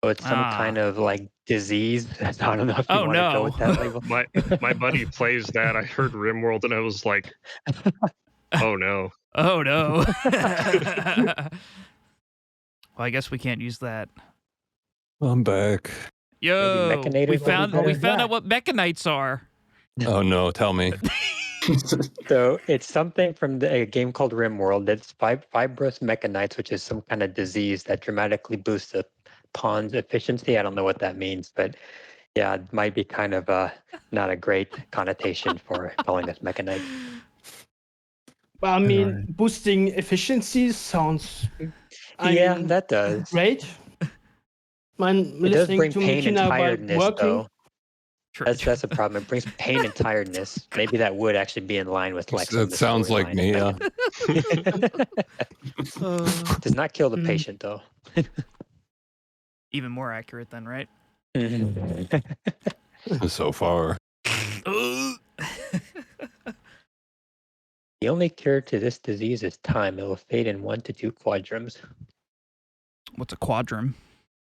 So it's some kind of like disease. I don't know if you Oh, want to no. go with that label. My buddy plays that. I heard RimWorld and I was like, oh no. Oh no. Well, I guess we can't use that. I'm back. Yo, Mechanators we would be found better we than found that. out what mechanites are. Oh no, tell me. So it's something from a game called RimWorld. It's fibrous mechanites, which is some kind of disease that dramatically boosts the pawn's efficiency. I don't know what that means, but yeah, it might be kind of not a great connotation for calling us mechanites. Well, I mean, boosting efficiency sounds. Yeah, that does. Great. I'm It does listening bring to pain and Mechina while tiredness, working. though. That's a problem. It brings pain and tiredness. Maybe that would actually be in line with like some of That the sounds like storyline. me. Yeah. Does not kill the patient, though. Even more accurate then, right? So far. The only cure to this disease is time. It will fade in 1 to 2 quadrums. What's a quadrum?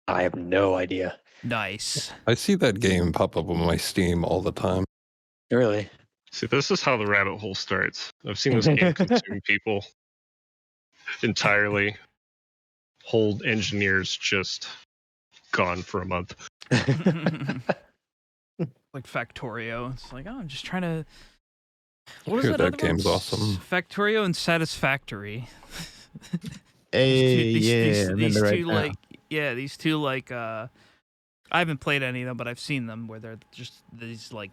I have no idea. Nice. I see that game pop up on my Steam all the time. Really? See, this is how the rabbit hole starts. I've seen this game consume people entirely. Whole engineers just gone for a month. Like Factorio. It's like, oh, I'm just trying to. I What was hear that that other game's one? awesome. Factorio and Satisfactory. Hey, yeah, I'm in these the right two now. like these two like I haven't played any of them, but I've seen them where they're just these like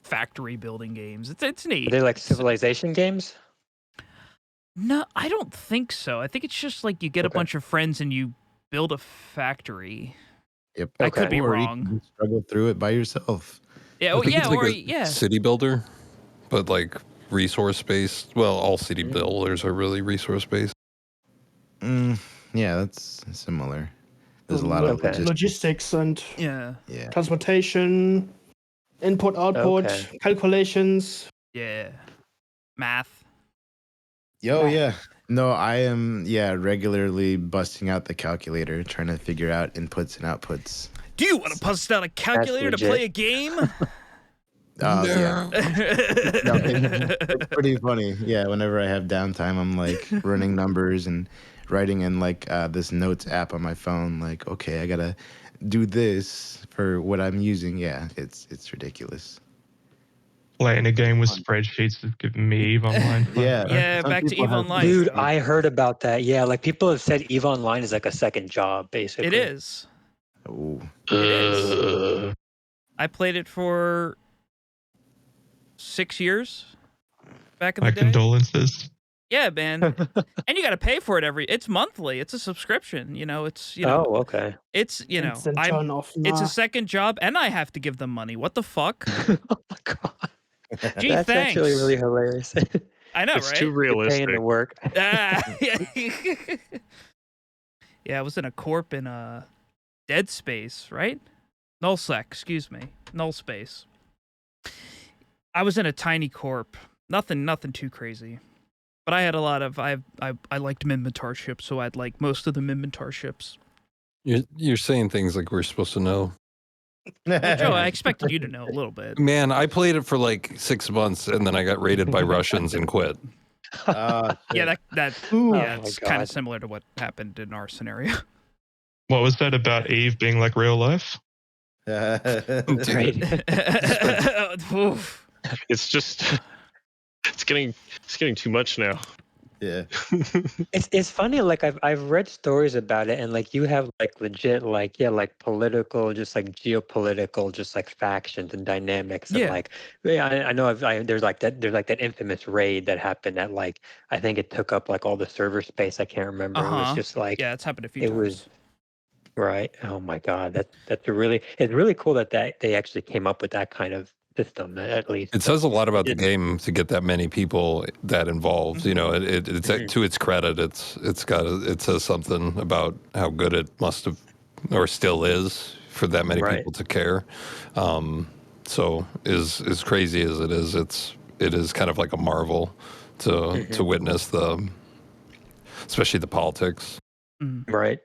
factory building games. It's neat. Are they like civilization games? No, I don't think so. I think it's just like you get a bunch of friends and you build a factory. Yep. I could be Or you wrong. can struggle through it by yourself. Yeah, I think it's like or a city builder, but like resource based. Well, all city builders are really resource based. Yeah, that's similar. There's a lot of logistics and yeah. transportation, input, output, calculations. Yeah. Math. Yeah. No, I am regularly busting out the calculator trying to figure out inputs and outputs. Do you want to bust out a calculator to play a game? Yeah. No, it's pretty funny. Yeah, whenever I have downtime, I'm like running numbers and writing in like this notes app on my phone. Like, okay, I gotta do this for what I'm using. Yeah, it's ridiculous. Playing a game with spreadsheets is giving me EVE Online. Yeah, back to EVE Online. Dude, I heard about that. Yeah, like people have said EVE Online is like a second job, basically. It is. Oh. It is. I played it for 6 years back in the day. My condolences. Yeah, man. And you got to pay for it it's monthly. It's a subscription, it's, Oh, okay. It's, it's a second job and I have to give them money. What the fuck? Oh my God. Gee, that's thanks. actually really hilarious. I know, it's right? too realistic. You're paying to work. Yeah, I was in a corp in Dead Space, right? Nullsec, excuse me. Null Space. I was in a tiny corp. Nothing too crazy. But I had a lot of I liked Minmatar ships, so I'd like most of the Minmatar ships. You're saying things like we're supposed to know. Well, Joe, I expected you to know a little bit. Man, I played it for like 6 months and then I got raided by Russians and quit. Yeah, it's kind of similar to what happened in our scenario. What was that about Eve being like real life? It's just it's getting too much now. Yeah. It's funny, like I've read stories about it, and like you have like legit like political, just like geopolitical, just like factions and dynamics, and like I know there's like that infamous raid that happened at like I think it took up like all the server space. I can't remember. It was just like it's happened a few times. It was right. Oh my God, it's really cool that they actually came up with that kind of system, at least. It says a lot about the game to get that many people that involved. It's to its credit. It says something about how good it must have or still is for that many people to care. So as crazy as it is kind of like a marvel to witness especially the politics. Right.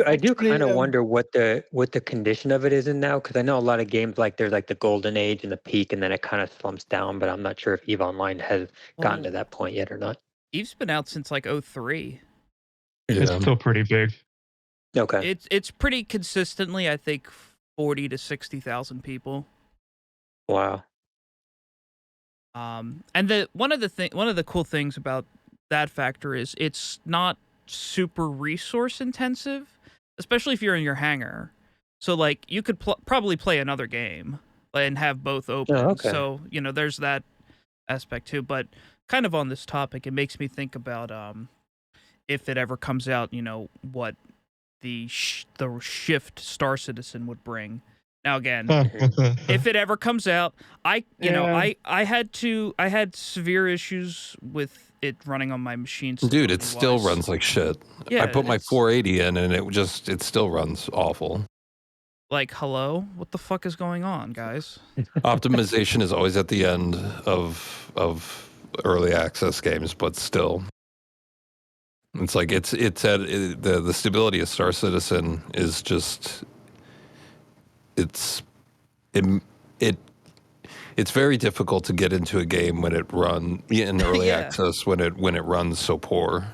I do kind of wonder what the condition of it is in now, because I know a lot of games like there's like the golden age and the peak, and then it kind of slumps down. But I'm not sure if EVE Online has gotten to that point yet or not. EVE's been out since like 2003. It's still pretty big. Okay. It's pretty consistently, I think, 40 to 60,000 people. Wow. And one of the cool things about that factor is it's not super resource intensive, especially if you're in your hangar. So like you could probably play another game and have both open. Oh, okay. So there's that aspect too. But kind of on this topic, it makes me think about if it ever comes out, what the shift Star Citizen would bring. Now again, if it ever comes out, I had severe issues with it running on my machine. Dude, it still runs like shit. Yeah, I put my 480 in and it still runs awful. Like, hello? What the fuck is going on, guys? Optimization is always at the end of early access games, but still. It's like it's at the stability of Star Citizen is just it's very difficult to get into a game when it runs in early access when it runs so poor.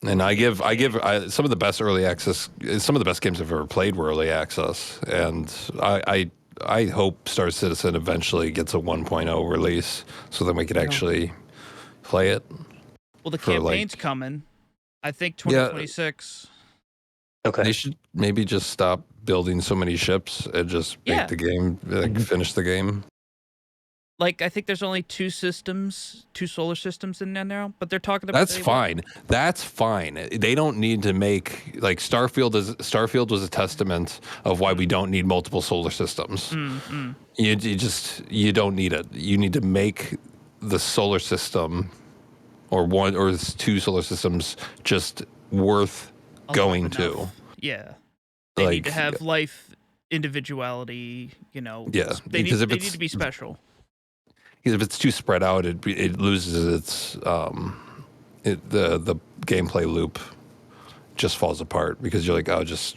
And I give some of the best early access, some of the best games I've ever played were early access, and I hope Star Citizen eventually gets a 1.0 release so that we could actually play it. Well, the campaign's coming. I think 2026. Okay. They should maybe just stop building so many ships and just make the game, finish the game. like I think there's only two solar systems in there now, but they're talking about That's fine. That's fine. They don't need to make like Starfield was a testament of why we don't need multiple solar systems. You don't need it. You need to make the solar system or one or two solar systems just worth going to. Yeah. They need to have life, individuality, Yeah, they need to be special. Because if it's too spread out, it loses its the gameplay loop just falls apart because you're like, it's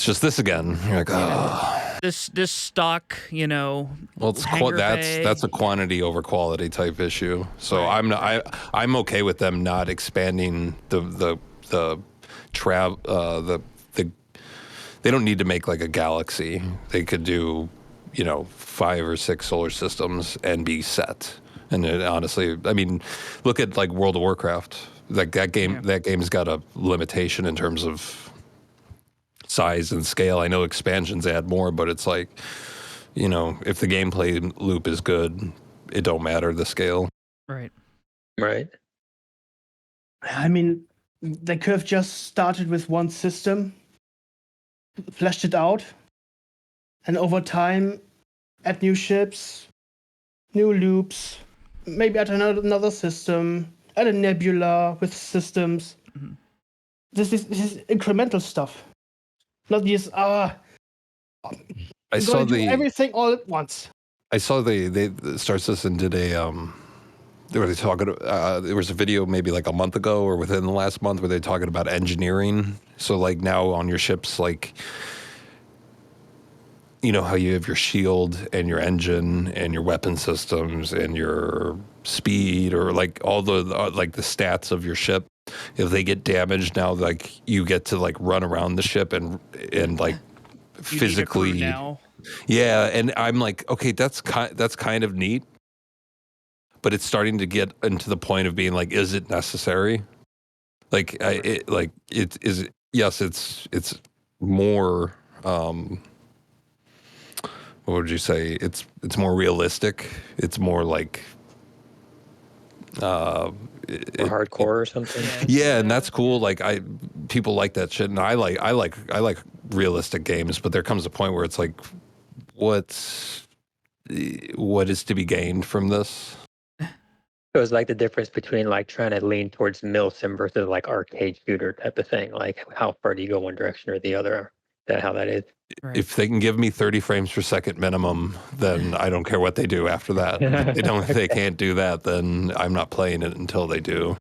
just this again. You're like, oh. This stock, Well, that's a quantity over quality type issue. So I'm okay with them not expanding the they don't need to make like a galaxy. They could do 5 or 6 solar systems and be set. And honestly, I mean, look at like World of Warcraft. That game's got a limitation in terms of size and scale. I know expansions add more, but it's like, if the gameplay loop is good, it don't matter the scale. Right. I mean, they could have just started with one system, fleshed it out, and over time add new ships, new loops, maybe add another system, add a nebula with systems. Mm-hmm. This is incremental stuff. Not just I saw everything all at once. I saw the Star Citizen did there was a video maybe like a month ago or within the last month where they're talking about engineering. So like now on your ships, like how you have your shield and your engine and your weapon systems and your speed or like all the like the stats of your ship. If they get damaged now, like you get to like run around the ship and like physically. Need a crew now. Yeah, and I'm like, okay, that's kind of neat, but it's starting to get into the point of being like, is it necessary? Like, it's more. What would you say? It's more realistic. It's more like hardcore or something. Yeah, and that's cool. Like people like that shit, and I like realistic games. But there comes a point where it's like, what is to be gained from this? So it's like the difference between like trying to lean towards milsim versus like arcade shooter type of thing. Like how far do you go one direction or the other? Is that how that is? Right. If they can give me 30 frames per second minimum, then I don't care what they do after that. If they can't do that, then I'm not playing it until they do.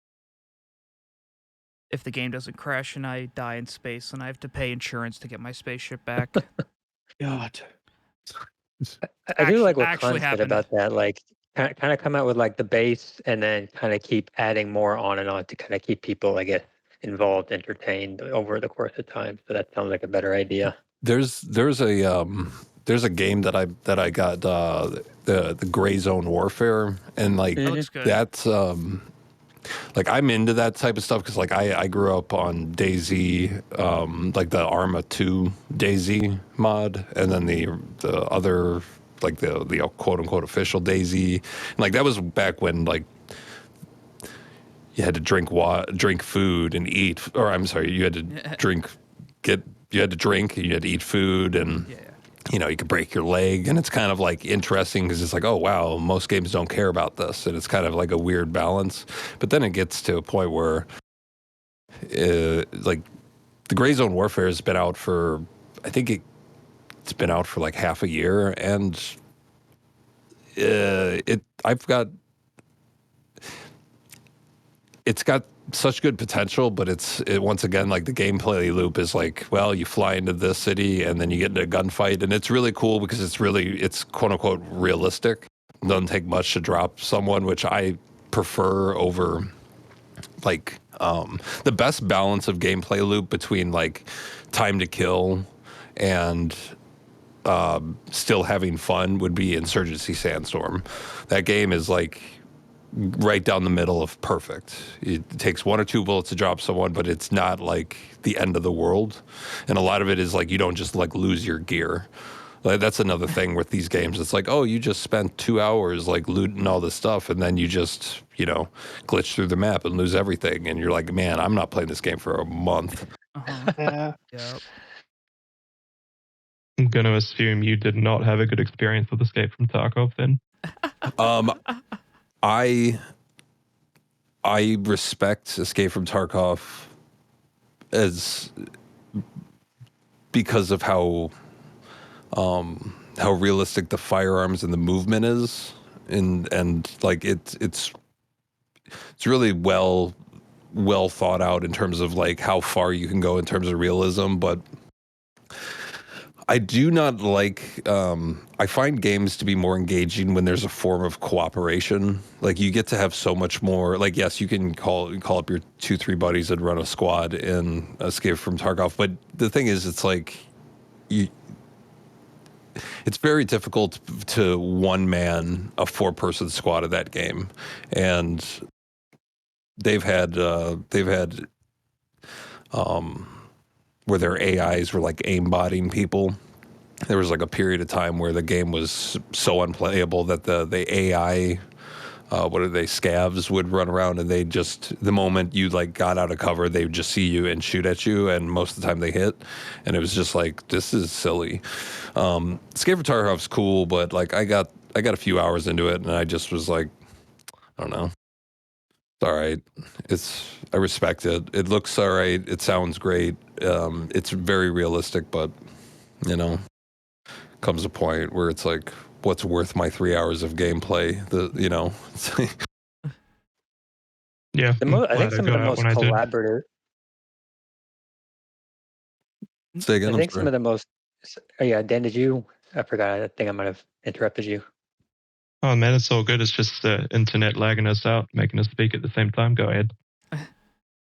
If the game doesn't crash and I die in space and I have to pay insurance to get my spaceship back. God. I do like what Khan said about that. Like kind of come out with like the base and then kind of keep adding more on and on to kind of keep people, I guess, involved, entertained over the course of time. So that sounds like a better idea. There's a game that I got the Gray Zone Warfare, and like that's like I'm into that type of stuff because like I grew up on DayZ, like the Arma 2 DayZ mod, and then the other like the quote unquote official DayZ, and like that was back when like you had to drink food and eat, or I'm sorry, you had to drink and you had to eat food, and you could break your leg, and it's kind of like interesting because it's like, oh wow, most games don't care about this, and it's kind of like a weird balance. But then it gets to a point where like the Gray Zone Warfare has been out for, I think it's been out for like half a year, and it's got such good potential, but once again, like the gameplay loop is like, well, you fly into this city and then you get into a gunfight, and it's really cool because it's quote unquote realistic. It doesn't take much to drop someone, which I prefer over like the best balance of gameplay loop between like time to kill and still having fun would be Insurgency Sandstorm. That game is like right down the middle of perfect. It takes 1 or 2 bullets to drop someone, but it's not like the end of the world. And a lot of it is like you don't just like lose your gear. Like, that's another thing with these games. It's like, oh, you just spent 2 hours like looting all this stuff, and then you just, glitch through the map and lose everything. And you're like, man, I'm not playing this game for a month. Yeah. Yep. I'm going to assume you did not have a good experience with Escape from Tarkov then. I respect Escape from Tarkov because of how realistic the firearms and the movement is, and like it's really well thought out in terms of like how far you can go in terms of realism. But I do not like, I find games to be more engaging when there's a form of cooperation. Like, you get to have so much more, like, yes, you can call up your 2-3 buddies and run a squad in Escape from Tarkov. But the thing is, it's like, it's very difficult to one man a 4-person squad of that game. And they've had where their AIs were like aimbotting people. There was like a period of time where the game was so unplayable that the AI, scavs would run around, and they just, the moment you like got out of cover, they would just see you and shoot at you, and most of the time they hit. And it was just like, this is silly. Escape from Tarkov's cool, but like I got a few hours into it, and I just was like, I don't know. It's all right. I respect it. It looks all right. It sounds great. It's very realistic, but comes a point where it's like, what's worth my 3 hours of gameplay? Yeah, I think some of the most collaborative. Say again. I think some of the most. Yeah, Dan, did you? I forgot. I think I might have interrupted you. Oh man, it's all good. It's just the internet lagging us out, making us speak at the same time. Go ahead.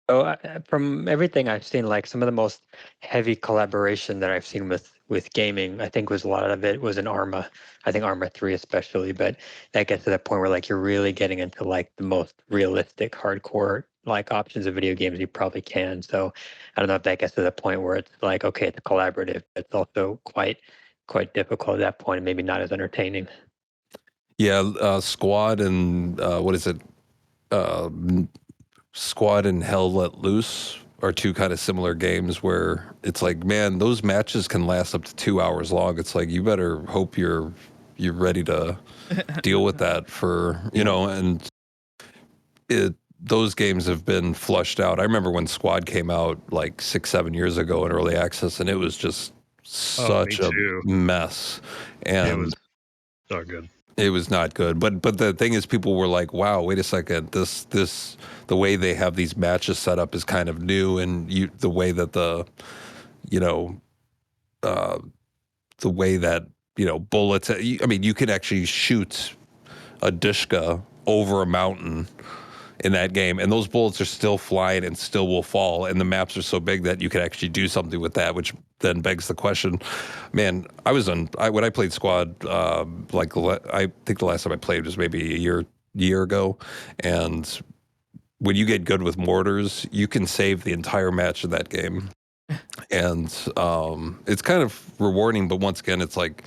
So from everything I've seen, like some of the most heavy collaboration that I've seen with gaming, I think a lot of it was in Arma. I think Arma 3 especially, but that gets to that point where like you're really getting into like the most realistic, hardcore like options of video games you probably can. So I don't know if that gets to the point where it's like, okay, it's collaborative, but it's also quite difficult at that point and maybe not as entertaining. Yeah, Squad and what is it? Squad and Hell Let Loose are two kind of similar games where it's like, man, those matches can last up to 2 hours long. It's like, you better hope you're ready to deal with that and those games have been flushed out. I remember when Squad came out like 6-7 years ago in early access, and it was just such a mess. And it was not good. It was not good, but the thing is, people were like, "Wow, wait a second! This the way they have these matches set up is kind of new, and the way that the way that bullets. I mean, you can actually shoot a Dishka over a mountain in that game, and those bullets are still flying and still will fall, and the maps are so big that you can actually do something with that, which then begs the question, man, when I played Squad, I think the last time I played was maybe a year ago, and when you get good with mortars, you can save the entire match in that game. And it's kind of rewarding, but once again, it's like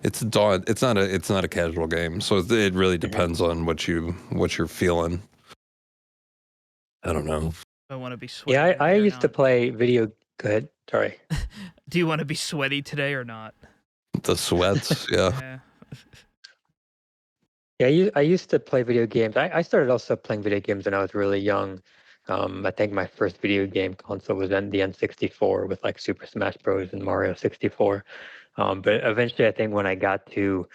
it's not a casual game, so it really depends on what you're feeling. I don't know. I want to be sweaty. Yeah, I used to play video. Go ahead. Sorry. Do you want to be sweaty today or not? The sweats, yeah. Yeah, I used to play video games. I started also playing video games when I was really young. I think my first video game console was the N64 with like Super Smash Bros. And Mario 64. But eventually, I think when I got to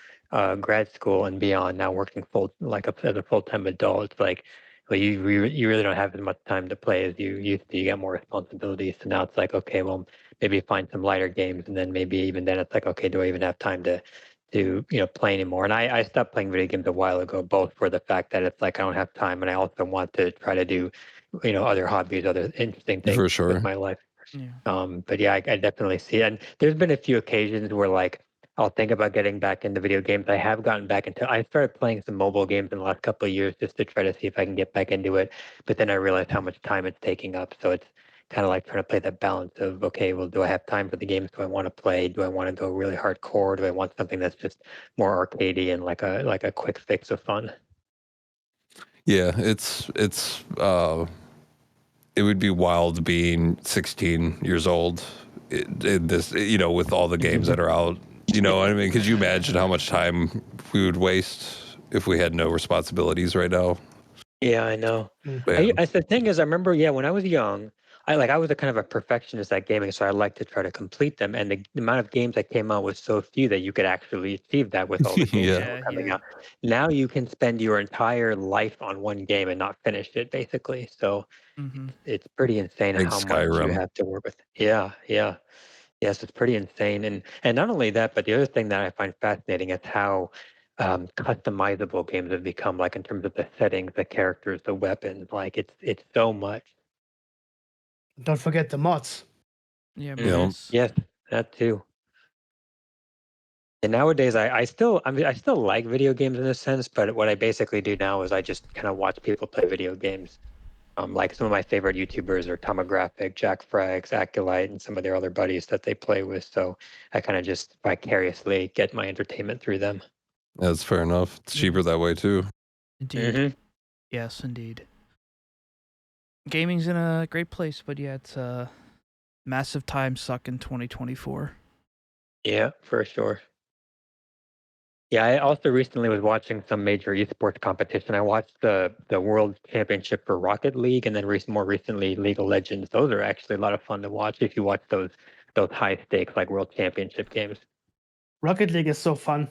grad school and beyond, now working as a full-time adult, it's like, well, you really don't have as much time to play as you used to. You got more responsibilities. So now it's like, okay, well, maybe find some lighter games, and then maybe even then it's like, okay, do I even have time to play anymore? And I stopped playing video games a while ago, both for the fact that it's like I don't have time, and I also want to try to do other hobbies, other interesting things For sure. with my life. But yeah, I definitely see it. And there's been a few occasions where like I'll think about getting back into video games. I have gotten back into. I started playing some mobile games in the last couple of years just to try to see if I can get back into it. But then I realized how much time it's taking up. So it's kind of like trying to play that balance of, okay, well, do I have time for the games? Do I want to play? Do I want to go really hardcore? Do I want something that's just more arcadey and like a quick fix of fun? Yeah, it would be wild being 16 years old in this, with all the games that are out. You know what I mean? Could you imagine how much time we would waste if we had no responsibilities right now? Yeah, I know. Man. The thing is, I remember, when I was young, I was a kind of a perfectionist at gaming, so I like to try to complete them. And the amount of games that came out was so few that you could actually achieve that with all the games that Yeah. were coming out. Now you can spend your entire life on one game and not finish it, basically. So it's pretty insane Like how much you Skyrim. have to work with. Yeah, yeah. Yes, it's pretty insane. And not only that, but the other thing that I find fascinating is how customizable games have become, like in terms of the settings, the characters, the weapons. Like it's so much. Don't forget the mods. Yeah, You know, Yes, that too. And nowadays, I still like video games in a sense, but what I basically do now is I just kind of watch people play video games. Like some of my favorite YouTubers are Tomographic, Jack Frags, Acolyte, and some of their other buddies that they play with. So I kind of just vicariously get my entertainment through them. that's fair enough. It's cheaper that way too. Indeed. Yes, indeed. Gaming's in a great place, but yeah, it's a massive time suck in 2024. Yeah, for sure. Yeah, I also recently was watching some major esports competition. I watched the World Championship for Rocket League, and then more recently League of Legends. Those are actually a lot of fun to watch if you watch those high stakes like World Championship games. Rocket League is so fun.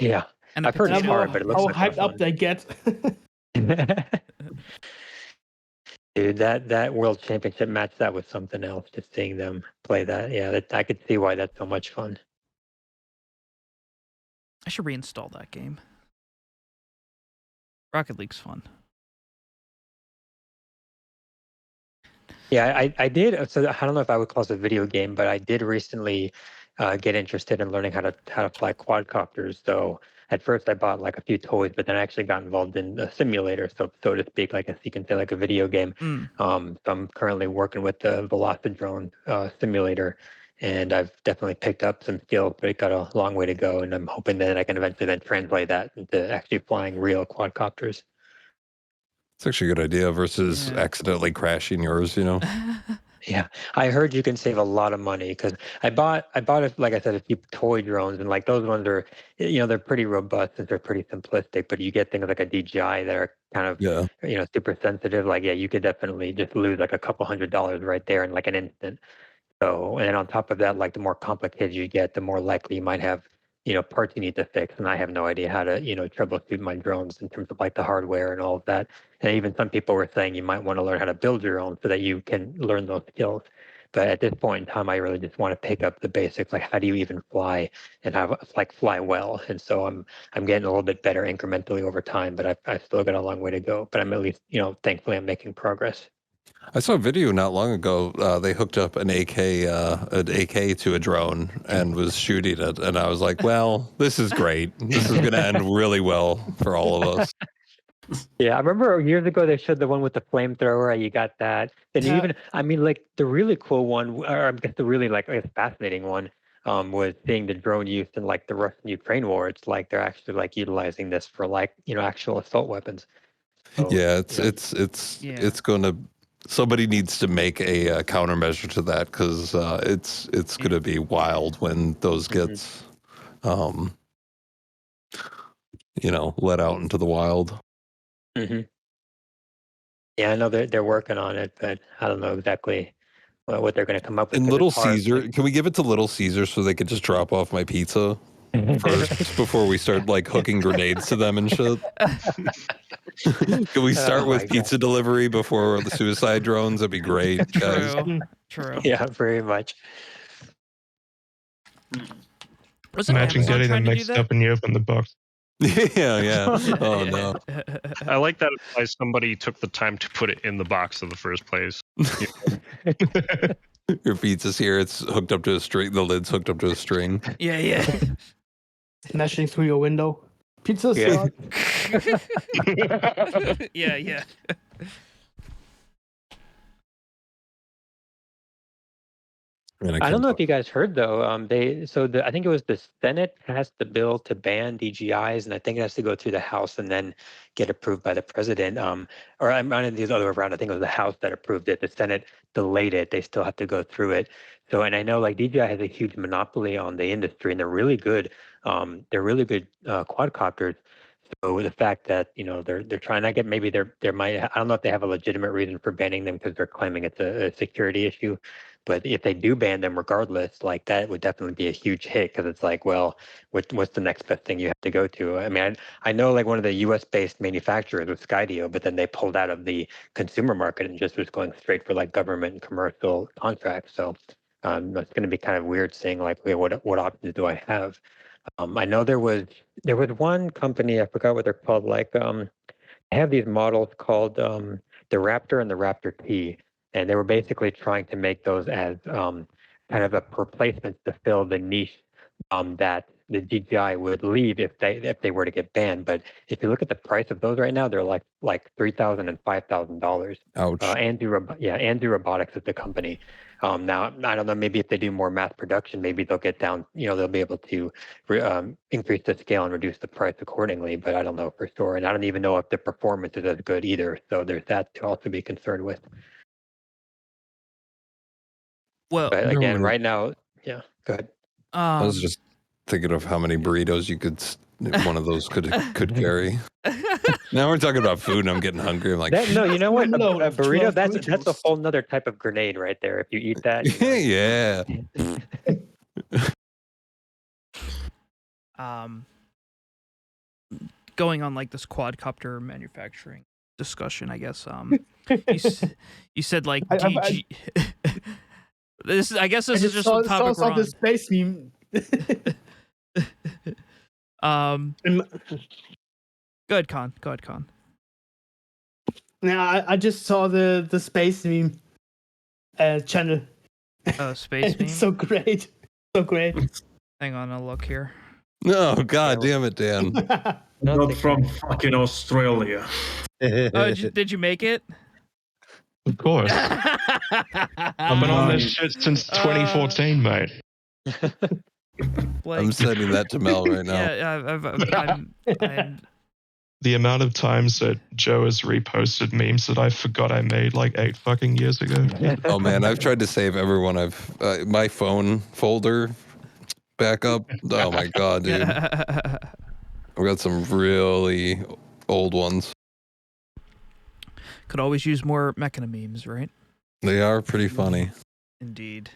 Yeah, And I've heard it's hard, but it looks how like a lot hyped of up they get. fun. Dude, that World Championship match, that was something else. Just seeing them play that, yeah, I could see why that's so much fun. I should reinstall that game. Rocket League's fun. Yeah, I did. So I don't know if I would call this a video game, but I did recently get interested in learning how to fly quadcopters. So at first I bought like a few toys, but then I actually got involved in a simulator, so to speak, like as you can say, like a video game. So I'm currently working with the Velocidrone simulator, and I've definitely picked up some skills, but it got a long way to go, and I'm hoping that I can eventually then translate that into actually flying real quadcopters. It's actually a good idea versus accidentally crashing yours, Yeah, I heard you can save a lot of money because I bought like I said, a few toy drones, and like those ones are, they're pretty robust and they're pretty simplistic. But you get things like a DJI that are kind of, Yeah. super sensitive. Like, yeah, you could definitely just lose like a couple $100 right there in like an instant. So, and then on top of that, like the more complicated you get, the more likely you might have, parts you need to fix. And I have no idea how to, troubleshoot my drones in terms of like the hardware and all of that. And even some people were saying you might want to learn how to build your own so that you can learn those skills. But at this point in time, I really just want to pick up the basics, like how do you even fly and how like fly well. And so I'm getting a little bit better incrementally over time, but I've still got a long way to go. But I'm at least, thankfully I'm making progress. I saw a video not long ago. They hooked up an AK to a drone and was shooting it, and I was like, "Well, this is great. This is going to end really well for all of us." Yeah, I remember years ago they showed the one with the flamethrower. You got that. And even, I mean, like the really cool one, or I guess the really like I guess fascinating one, was seeing the drone used in like the Russian-Ukraine war. It's like they're actually like utilizing this for like actual assault weapons. So, Yeah, it's going to. Somebody needs to make a countermeasure to that because it's going to be wild when those gets, let out into the wild. Yeah, I know they're working on it, but I don't know exactly what they're going to come up with. And 'Cause Little it's hard. Caesar, can we give it to Little Caesar so they could just drop off my pizza first before we start like hooking grenades to them and shit? Can we start Oh my with pizza delivery before the suicide drones? That'd be great, guys. True. Yeah, very much. Wasn't Imagine Amazon getting them trying to do mixed that? up and you open the box. Yeah. Oh no. I like that implies somebody took the time to put it in the box in the first place. Your pizza's here. It's hooked up to a string. The lid's hooked up to a string. Yeah. Smashing through your window. Pizza Yeah. slot. Yeah. And I don't know if you guys heard though. I think it was the Senate passed the bill to ban DGIs, and I think it has to go through the House and then get approved by the president. Or I'm on the other way around. I think it was the House that approved it. The Senate delayed it. They still have to go through it. So, and I know like DJI has a huge monopoly on the industry, and they're really good. They're really good quadcopters. So the fact that they're trying to get, maybe there might, I don't know if they have a legitimate reason for banning them because they're claiming it's a security issue, but if they do ban them regardless, like that would definitely be a huge hit because it's like, well, what's the next best thing you have to go to? I mean, I know like one of the U.S. based manufacturers was Skydio, but then they pulled out of the consumer market and just was going straight for like government and commercial contracts. So it's going to be kind of weird saying like, okay, what options do I have? I know there was one company, I forgot what they're called, like they have these models called the Raptor and the Raptor T, and they were basically trying to make those as kind of a replacement to fill the niche that the DJI would leave if they were to get banned. But if you look at the price of those right now, they're like $3,000 and $5,000. Ouch. Andrew Robotics is the company. Now I don't know. Maybe if they do more mass production, maybe they'll get down. They'll be able to increase the scale and reduce the price accordingly. But I don't know for sure, and I don't even know if the performance is as good either. So there's that to also be concerned with. Well, but again, right now, yeah. Go ahead. I was just thinking of how many burritos one of those could carry. Now we're talking about food, and I'm getting hungry. I'm like, No, you know what? Load A of burrito, 12 that's a burritos. whole nother type of grenade right there. If you eat that, yeah. Going on like this quadcopter manufacturing discussion, I guess. You said like DG. I guess this is just a topic we're on. The space meme. Go ahead, Con. Yeah, I just saw the space meme channel. Oh, space meme. It's so great, so great. Hang on, I'll look here. No, God damn it, Dan. Not from fucking Australia. Oh, did you make it? Of course. I've been on this shit since 2014, mate. I'm sending that to Mel right now. Yeah, I'm The amount of times that Joe has reposted memes that I forgot I made like 8 fucking years ago. Oh man, I've tried to save everyone. My phone folder backup. Oh my God, dude. I've got some really old ones. Could always use more Mechina memes, right? They are pretty funny. Indeed.